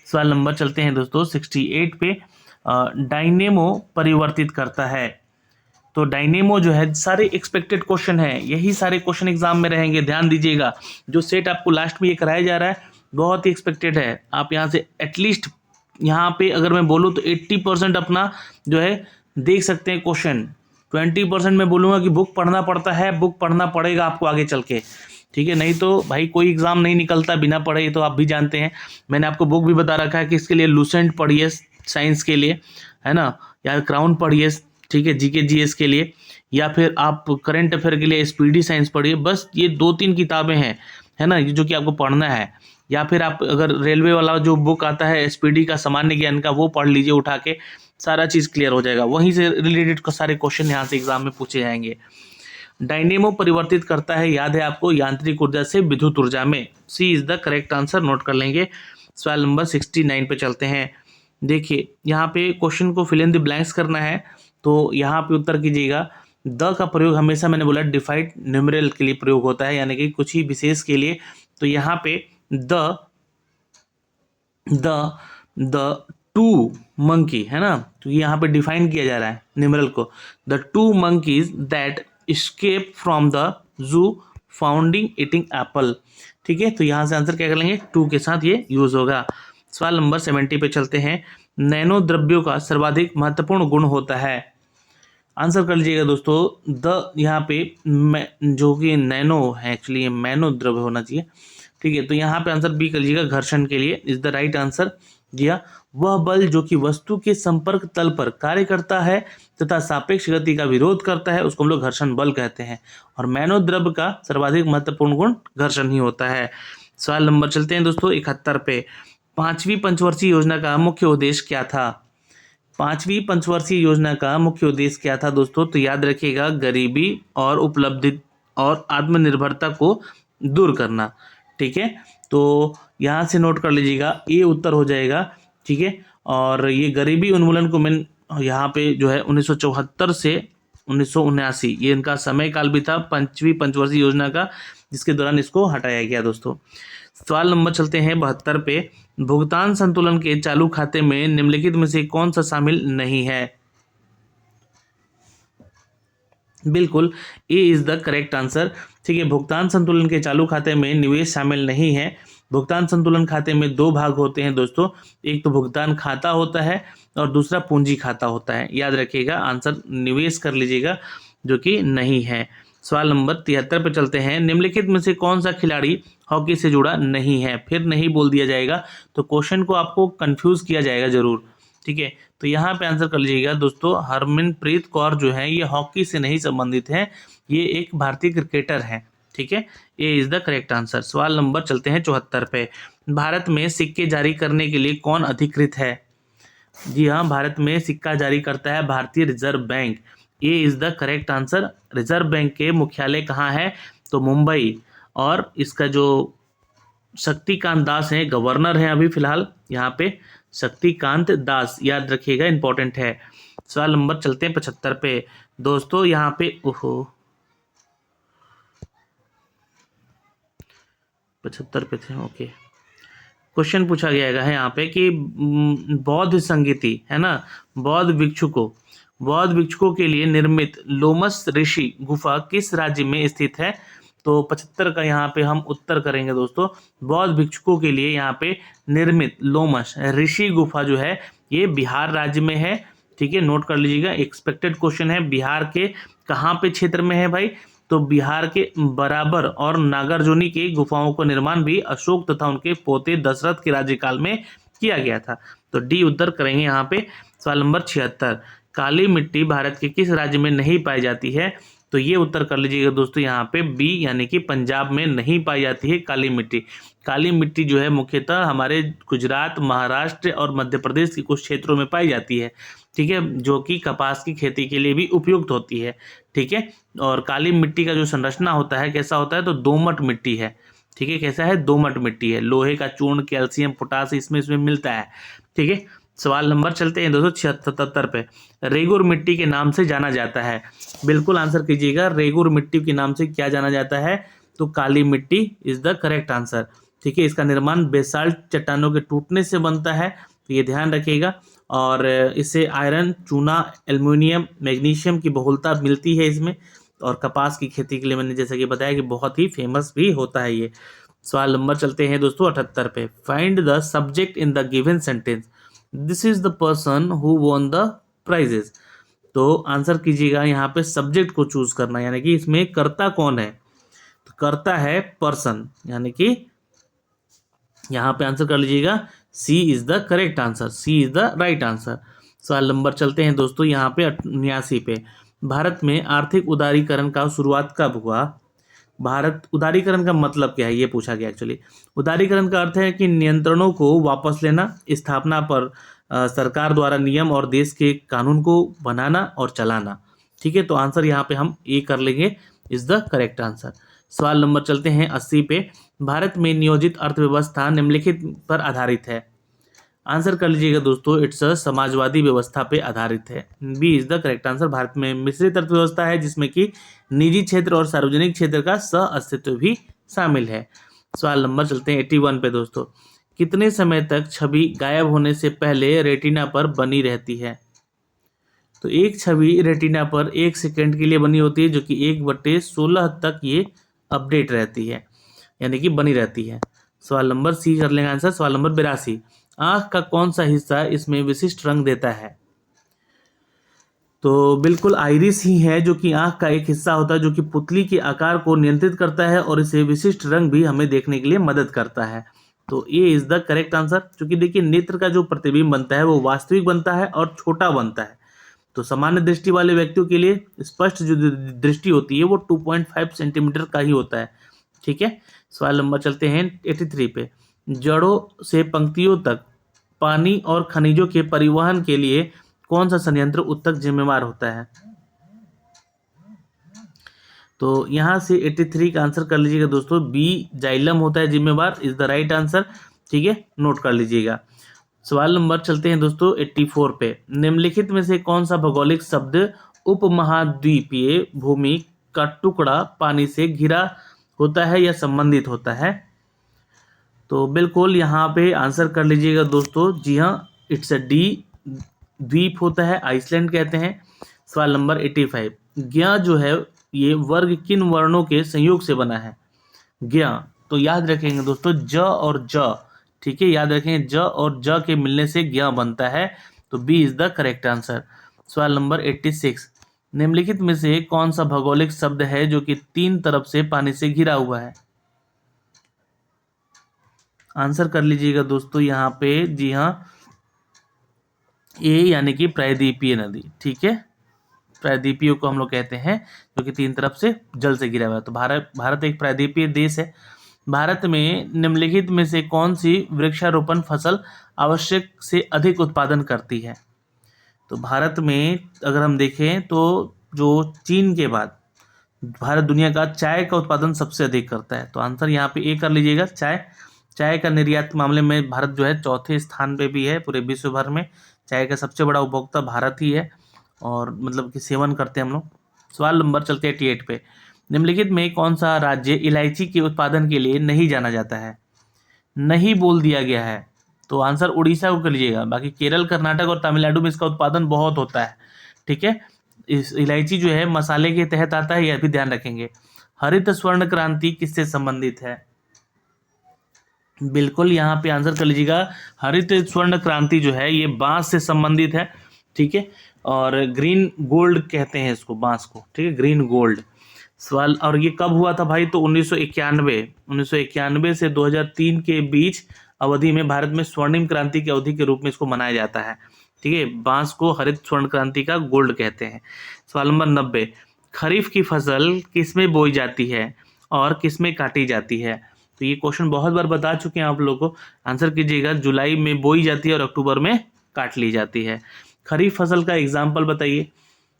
सवाल नंबर चलते हैं दोस्तों 68 पे। डायनेमो परिवर्तित करता है। तो डायनेमो जो है, सारे एक्सपेक्टेड क्वेश्चन है, यही सारे क्वेश्चन एग्जाम में रहेंगे, ध्यान दीजिएगा। जो सेट आपको लास्ट में ये कराया जा रहा है बहुत ही एक्सपेक्टेड है। आप यहाँ से एटलीस्ट, यहाँ पे अगर मैं बोलूँ तो 80% अपना जो है देख सकते हैं क्वेश्चन। 20% मैं बोलूँगा कि बुक पढ़ना पड़ता है, बुक पढ़ना पड़ेगा आपको आगे चल के, ठीक है। नहीं तो भाई कोई एग्जाम नहीं निकलता बिना पढ़े, तो आप भी जानते हैं। मैंने आपको बुक भी बता रखा है कि इसके लिए लूसेंट पढ़िए साइंस के लिए, है ना, या क्राउन पढ़िए, ठीक है, जीके जीएस के लिए, या फिर आप करंट अफेयर के लिए स्पीडी साइंस पढ़िए। बस ये 2-3 किताबें हैं, है ना, जो कि आपको पढ़ना है। या फिर आप अगर रेलवे वाला जो बुक आता है स्पीडी का, सामान्य ज्ञान का, वो पढ़ लीजिए उठा के, सारा चीज़ क्लियर हो जाएगा। वहीं से रिलेटेड सारे क्वेश्चन यहाँ से एग्जाम में पूछे जाएंगे। डायनेमो परिवर्तित करता है, याद है आपको, यांत्रिक ऊर्जा से विद्युत ऊर्जा में। C is the correct answer, note कर लेंगे। सवाल नंबर 69 पे चलते हैं। देखिए यहाँ पे क्वेश्चन को फिल इन द ब्लैंक्स करना है, तो यहाँ पे उत्तर कीजिएगा। द का प्रयोग हमेशा, मैंने बोला, डिफाइड न्यूमेरल के लिए प्रयोग होता है, यानी कि कुछ ही विशेष के लिए। तो यहाँ पे द टू मंकी है ना, तो यहाँ पे डिफाइन किया जा रहा है न्यूमेरल को। The 2 monkeys that escape from the zoo founding eating Apple, ठीक है। तो यहाँ से आंसर क्या कर लेंगे? 2 के साथ ये यूज होगा। सवाल नंबर 70 पे चलते हैं। नैनो द्रव्यों का सर्वाधिक महत्वपूर्ण गुण होता है। आंसर कर लीजिएगा दोस्तों, द यहाँ पे जो कि नैनो है, एक्चुअली ये मैनो द्रव्य होना चाहिए, ठीक है। तो यहाँ पे आंसर बी कर लीजिएगा, घर्षण के लिए इज द राइट आंसर। जी हाँ, वह बल जो कि वस्तु के संपर्क तल पर कार्य करता है तथा सापेक्ष गति का विरोध करता है, उसको हम लोग घर्षण बल कहते हैं। और मैनो द्रव्य का सर्वाधिक महत्वपूर्ण गुण घर्षण ही होता है। सवाल नंबर चलते हैं दोस्तों 71 पे। 5वीं पंचवर्षीय योजना का मुख्य उद्देश्य क्या था? 5वीं पंचवर्षीय योजना का मुख्य उद्देश्य क्या था दोस्तों? तो याद रखिएगा, गरीबी और उपलब्धि और आत्मनिर्भरता को दूर करना, ठीक है। तो यहाँ से नोट कर लीजिएगा, ये उत्तर हो जाएगा, ठीक है। और ये गरीबी उन्मूलन को मैं यहाँ पे जो है 1974 से 1979 ये इनका समय काल भी था 5वीं पंचवर्षीय योजना का, जिसके दौरान इसको हटाया गया दोस्तों। सवाल नंबर चलते हैं 72 पे। भुगतान संतुलन के चालू खाते में निम्नलिखित में से कौन सा शामिल नहीं है? बिल्कुल, ए इज द करेक्ट आंसर, ठीक है। भुगतान संतुलन के चालू खाते में निवेश शामिल नहीं है। भुगतान संतुलन खाते में 2 भाग होते हैं दोस्तों, एक तो भुगतान खाता होता है और दूसरा पूंजी खाता होता है। याद रखिएगा, आंसर निवेश कर लीजिएगा, जो कि नहीं है। सवाल नंबर 73 पे चलते हैं। निम्नलिखित में से कौन सा खिलाड़ी हॉकी से जुड़ा नहीं है? फिर नहीं बोल दिया जाएगा, तो क्वेश्चन को आपको कंफ्यूज किया जाएगा जरूर, ठीक है। तो यहाँ पे आंसर कर लीजिएगा दोस्तों, हरमनप्रीत कौर जो है ये हॉकी से नहीं संबंधित है, ये एक भारतीय क्रिकेटर है, ठीक है। ये इज द करेक्ट आंसर। सवाल नंबर चलते हैं 74 पे। भारत में सिक्के जारी करने के लिए कौन अधिकृत है? जी हाँ, भारत में सिक्का जारी करता है भारतीय रिजर्व बैंक। ये is the correct answer. Reserve bank के मुख्यालय कहाँ है? तो मुंबई। और इसका जो शक्तिकांत दास हैं, गवर्नर हैं अभी फिलहाल यहाँ पे, शक्तिकांत दास, याद रखिएगा, इंपॉर्टेंट है। सवाल नंबर चलते हैं 75 पे दोस्तों। यहाँ पे 75 पे थे, ओके, क्वेश्चन पूछा गया है यहाँ पे कि बौद्ध संगीति है ना, बौद्ध भिक्षुकों के लिए निर्मित लोमस ऋषि गुफा किस राज्य में स्थित है? तो 75 का यहाँ पे हम उत्तर करेंगे दोस्तों। बौद्ध भिक्षुकों के लिए यहाँ पे निर्मित लोमस ऋषि गुफा जो है ये बिहार राज्य में है। ठीक है, नोट कर लीजिएगा, एक्सपेक्टेड क्वेश्चन है। बिहार के कहाँ पे क्षेत्र में है भाई? तो बिहार के बराबर और नागार्जुनी की गुफाओं का निर्माण भी अशोक तथा उनके पोते दशरथ के राज्यकाल में किया गया था। तो डी उत्तर करेंगे यहाँ पे। सवाल नंबर 76, काली मिट्टी भारत के किस राज्य में नहीं पाई जाती है? तो ये उत्तर कर लीजिएगा दोस्तों यहाँ पे बी, यानी कि पंजाब में नहीं पाई जाती है काली मिट्टी। काली मिट्टी जो है मुख्यतः हमारे गुजरात, महाराष्ट्र और मध्य प्रदेश के कुछ क्षेत्रों में पाई जाती है। ठीक है, जो कि कपास की खेती के लिए भी उपयुक्त होती है। ठीक है, और काली मिट्टी का जो संरचना होता है कैसा होता है? तो दोमट मिट्टी है। ठीक है, कैसा है? दोमट मिट्टी है। लोहे का चूर्ण, कैल्शियम, पोटास इसमें मिलता है। ठीक है, सवाल नंबर चलते हैं दोस्तों 77 पे। रेगुर मिट्टी के नाम से जाना जाता है। बिल्कुल आंसर कीजिएगा, रेगुर मिट्टी के नाम से क्या जाना जाता है? तो काली मिट्टी इज द करेक्ट आंसर। ठीक है, इसका निर्माण बेसाल्ट चट्टानों के टूटने से बनता है, तो ये ध्यान रखिएगा। और इससे आयरन, चूना, एल्युमिनियम, मैग्नीशियम की बहुलता मिलती है इसमें। और कपास की खेती के लिए मैंने जैसा कि बताया कि बहुत ही फेमस भी होता है ये। सवाल नंबर चलते हैं दोस्तों 78 पे। Find the subject in the given sentence, this is the person who won the prizes. तो आंसर कीजिएगा, यहाँ पे सब्जेक्ट को चूज करना, यानी कि इसमें कर्ता कौन है? तो कर्ता है पर्सन, यानी कि यहाँ पे आंसर कर लीजिएगा C is the correct answer, C is the right answer. सवाल नंबर चलते हैं दोस्तों यहाँ पे 79 पे। भारत में आर्थिक उदारीकरण का शुरुआत कब हुआ? भारत उदारीकरण का मतलब क्या है ये पूछा गया एक्चुअली। उदारीकरण का अर्थ है कि नियंत्रणों को वापस लेना, स्थापना पर सरकार द्वारा नियम और देश के कानून को बनाना और चलाना। ठीक है, तो आंसर यहाँ पे हम ए कर लेंगे, इज द करेक्ट आंसर। सवाल नंबर चलते हैं 80 पे। भारत में नियोजित अर्थव्यवस्था निम्नलिखित पर आधारित है। आंसर कर लीजिएगा दोस्तों, इट्स समाजवादी व्यवस्था पे आधारित है। B is the correct answer. Bharat में मिश्रित अर्थव्यवस्था है जिसमें कि निजी क्षेत्र और सार्वजनिक क्षेत्र का सह अस्तित्व भी शामिल है। सवाल नंबर चलते हैं 81 पे दोस्तों। कितने समय तक छवि गायब होने से पहले रेटिना पर बनी रहती है? तो एक छवि रेटिना पर 1 सेकेंड के लिए बनी होती है, जो कि 1/16 तक ये अपडेट रहती है, यानी कि बनी रहती है। सवाल नंबर सी कर लेंगे आंसर। सवाल नंबर 82, आंख का कौन सा हिस्सा इसमें विशिष्ट रंग देता है? तो बिल्कुल आइरिस ही है, जो कि आंख का एक हिस्सा होता है जो कि पुतली के आकार को नियंत्रित करता है और इसे विशिष्ट रंग भी हमें देखने के लिए मदद करता है। तो ए इज द करेक्ट आंसर। क्योंकि देखिए नेत्र का जो प्रतिबिंब बनता है वो वास्तविक बनता है और छोटा बनता है। तो सामान्य दृष्टि वाले व्यक्तियों के लिए स्पष्ट जो दृष्टि होती है वो 2.5 सेंटीमीटर का ही होता है। ठीक है, सवाल नंबर चलते हैं 83 पे। जड़ों से पंक्तियों तक पानी और खनिजों के परिवहन के लिए कौन सा संयंत्र उत्तक जिम्मेवार होता है? तो यहाँ से 83 का आंसर कर लीजिएगा दोस्तों, बी जाइलम होता है जिम्मेवार, इज द राइट आंसर। ठीक है, नोट कर लीजिएगा। सवाल नंबर चलते हैं दोस्तों 84 पे। निम्नलिखित में से कौन सा भौगोलिक शब्द उपमहाद्वीपीय भूमि का टुकड़ा पानी से घिरा होता है या संबंधित होता है? तो बिल्कुल यहाँ पे आंसर कर लीजिएगा दोस्तों, जी हाँ, इट्स अ डी, द्वीप होता है, आइसलैंड कहते हैं। सवाल नंबर 85, ज्ञ जो है ये वर्ग किन वर्णों के संयोग से बना है? ज्ञ, तो याद रखेंगे दोस्तों ज और ज। ठीक है, याद रखेंगे ज और ज के मिलने से ज्ञ बनता है। तो B is the correct answer. सवाल नंबर 86, निम्नलिखित में से कौन सा भौगोलिक शब्द है जो कि 3 तरफ से पानी से घिरा हुआ है? आंसर कर लीजिएगा दोस्तों यहाँ पे, जी हाँ, ए यानी कि प्रायद्वीपीय नदी। ठीक है, प्रायद्वीपीय को हम लोग कहते हैं जो कि 3 तरफ से जल से घिरा हुआ है। तो भारत एक प्रायद्वीपीय देश है। भारत में निम्नलिखित में से कौन सी वृक्षारोपण फसल आवश्यक से अधिक उत्पादन करती है? तो भारत में अगर हम देखें तो जो चीन के बाद भारत दुनिया का चाय का उत्पादन सबसे अधिक करता है। तो आंसर यहाँ पे ए कर लीजिएगा, चाय का निर्यात के मामले में भारत जो है 4थे स्थान पे भी है पूरे विश्व भर में। चाय का सबसे बड़ा उपभोक्ता भारत ही है और मतलब कि सेवन करते हैं हम लोग। सवाल नंबर चलते हैं 88 पे। निम्नलिखित में कौन सा राज्य इलायची के उत्पादन के लिए नहीं जाना जाता है? नहीं बोल दिया गया है, तो आंसर उड़ीसा को कर लीजिएगा। बाकी केरल, कर्नाटक और तमिलनाडु में इसका उत्पादन बहुत होता है। ठीक है, इस इलायची जो है मसाले के तहत आता है, यह भी ध्यान रखेंगे। हरित स्वर्ण क्रांति किससे संबंधित है? बिल्कुल यहाँ पे आंसर कर लीजिएगा। हरित स्वर्ण क्रांति जो है ये बांस से संबंधित है। ठीक है, और ग्रीन गोल्ड कहते हैं इसको, बांस को। ठीक है, ग्रीन गोल्ड। सवाल, और ये कब हुआ था भाई? तो 1991 से 2003 के बीच अवधि में भारत में स्वर्णिम क्रांति की अवधि के रूप में इसको मनाया जाता है। ठीक है, बांस को हरित स्वर्ण क्रांति का गोल्ड कहते हैं। सवाल नंबर 90, खरीफ की फसल किसमें बोई जाती है और किसमें काटी जाती है? तो ये क्वेश्चन बहुत बार बता चुके हैं आप लोगों को। आंसर कीजिएगा। जुलाई में बोई जाती है और अक्टूबर में काट ली जाती है। खरीफ फसल का एग्जाम्पल बताइए।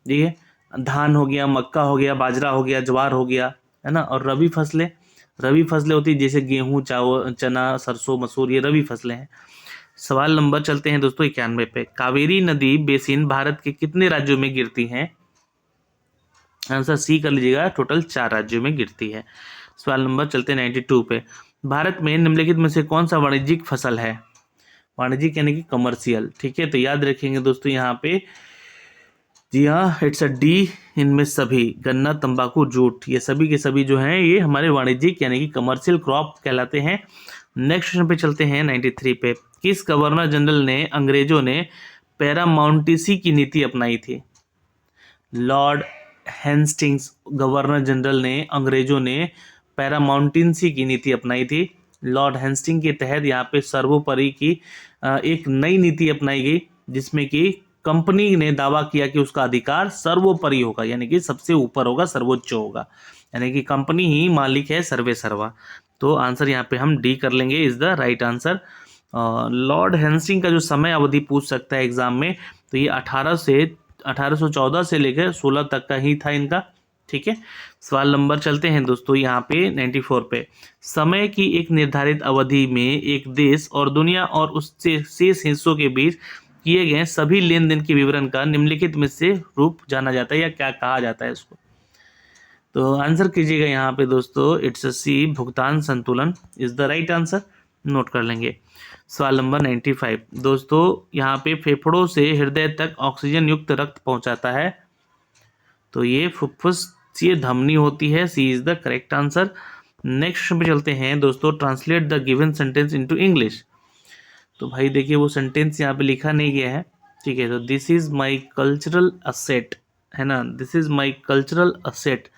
ठीक है, धान हो गया, मक्का हो गया, बाजरा हो गया, ज्वार हो गया, है ना। और रबी फसलें होती है जैसे गेहूं, चावल, चना, सरसों, मसूर, ये रबी फसलें हैं। सवाल नंबर चलते हैं दोस्तों 91 पे। कावेरी नदी बेसिन भारत के कितने राज्यों में गिरती है? आंसर सी कर लीजिएगा, टोटल 4 राज्यों में गिरती है। सवाल नंबर चलते हैं 92 पे। भारत में निम्नलिखित में से कौन सा वाणिज्यिक फसल है? वाणिज्यिक यानी कि कमर्शियल। ठीक है, तो याद रखेंगे दोस्तों यहाँ पे, जी हाँ, इट्स अ डी। इनमें सभी गन्ना, तंबाकू, जूट, ये सभी के सभी जो हैं ये हमारे वाणिज्यिक यानी कि कमर्शियल क्रॉप कहलाते हैं। नेक्स्ट क्वेश्चन पे चलते हैं 93 पे। किस गवर्नर जनरल ने अंग्रेजों ने पैरामाउंटेसी की नीति अपनाई थी? लॉर्ड हेस्टिंग्स गवर्नर जनरल ने अंग्रेजों ने पैरामाउंटेसी की नीति अपनाई थी। लॉर्ड हेस्टिंग के तहत यहाँ पे सर्वोपरि की एक नई नीति अपनाई गई, जिसमें कि कंपनी ने दावा किया कि उसका अधिकार सर्वोपरि होगा, यानी कि सबसे ऊपर होगा, सर्वोच्च होगा, यानी कि कंपनी ही मालिक है, सर्वे सर्वा। तो आंसर यहाँ पे हम डी कर लेंगे, is the right answer. Lord Hasting का जो समय अवधि पूछ सकता है एग्जाम में, तो ये 1814 से लेकर 16 तक का ही था इनका। ठीक है, सवाल नंबर चलते हैं दोस्तों यहाँ पे 94 पे। समय की एक निर्धारित अवधि में एक देश और दुनिया और उससे शेष हिस्सों के बीच किए गए सभी लेन देन के विवरण का निम्नलिखित में से रूप जाना जाता है या क्या कहा जाता है इसको? तो आंसर कीजिएगा यहाँ पे दोस्तों, इट्स सी, भुगतान संतुलन is the right answer. Note कर लेंगे। सवाल नंबर 95 दोस्तों, यहाँ पे फेफड़ों से हृदय तक ऑक्सीजन युक्त रक्त पहुंचाता है, तो ये फुफ्फुसीय धमनी होती है। C is the correct answer. Next पे चलते हैं दोस्तों, translate the given sentence into English. तो भाई देखिए वो सेंटेंस यहाँ पे लिखा नहीं गया है। ठीक है, तो this is my cultural asset, है ना, this is my cultural asset,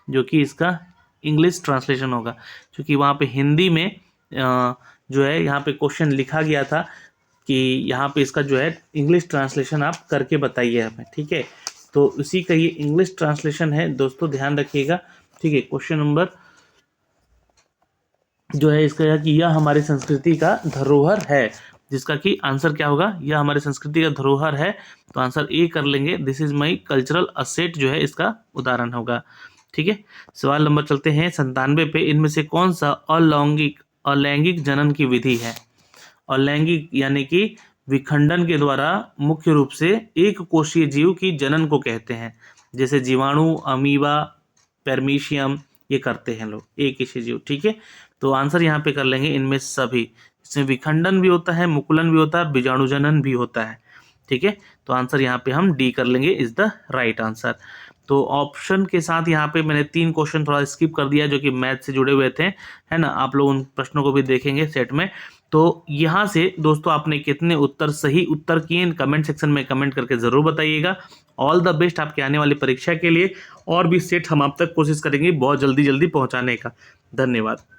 जो कि इसका इंग्लिश ट्रांसलेशन होगा, क्योंकि वहाँ पे हिंदी में जो है यहाँ पे क्वेश्चन लिखा गया था कि यहाँ पे इसका जो है इंग्लिश ट्रांसलेशन आप करके बताइए हमें। ठीक है, तो उसी का ये इंग्लिश ट्रांसलेशन है दोस्तों, ध्यान रखिएगा। ठीक है, क्वेश्चन नंबर जो है इसका कि यह हमारी संस्कृति का धरोहर है, जिसका कि आंसर क्या होगा? यह हमारी संस्कृति का धरोहर है, तो आंसर ए कर लेंगे। This is my cultural asset जो है इसका उदाहरण होगा। ठीक है, सवाल नंबर चलते हैं 97 पे। इनमें से कौन सा अलैंगिक जनन की विधि है? अलैंगिक यानी कि विखंडन के द्वारा मुख्य रूप से एक कोशीय जीव की जनन को कहते हैं, जैसे जीवाणु, अमीबा, पेर्मीशियम, ये करते हैं लोग, एक कोशीय जीव। ठीक है, तो आंसर यहाँ पे कर लेंगे इनमें सभी, इसमें विखंडन भी होता है, मुकुलन भी होता है, बीजाणु जनन भी होता है। ठीक है, तो आंसर यहाँ पे हम डी कर लेंगे, इज द राइट आंसर। तो ऑप्शन के साथ यहाँ पे मैंने 3 क्वेश्चन थोड़ा स्किप कर दिया जो कि मैथ से जुड़े हुए थे, है ना। आप लोग उन प्रश्नों को भी देखेंगे सेट में। तो यहाँ से दोस्तों आपने कितने सही उत्तर किए, कमेंट सेक्शन में कमेंट करके ज़रूर बताइएगा। ऑल द बेस्ट आपके आने वाली परीक्षा के लिए, और भी सेट हम आप तक कोशिश करेंगे बहुत जल्दी पहुँचाने का। धन्यवाद।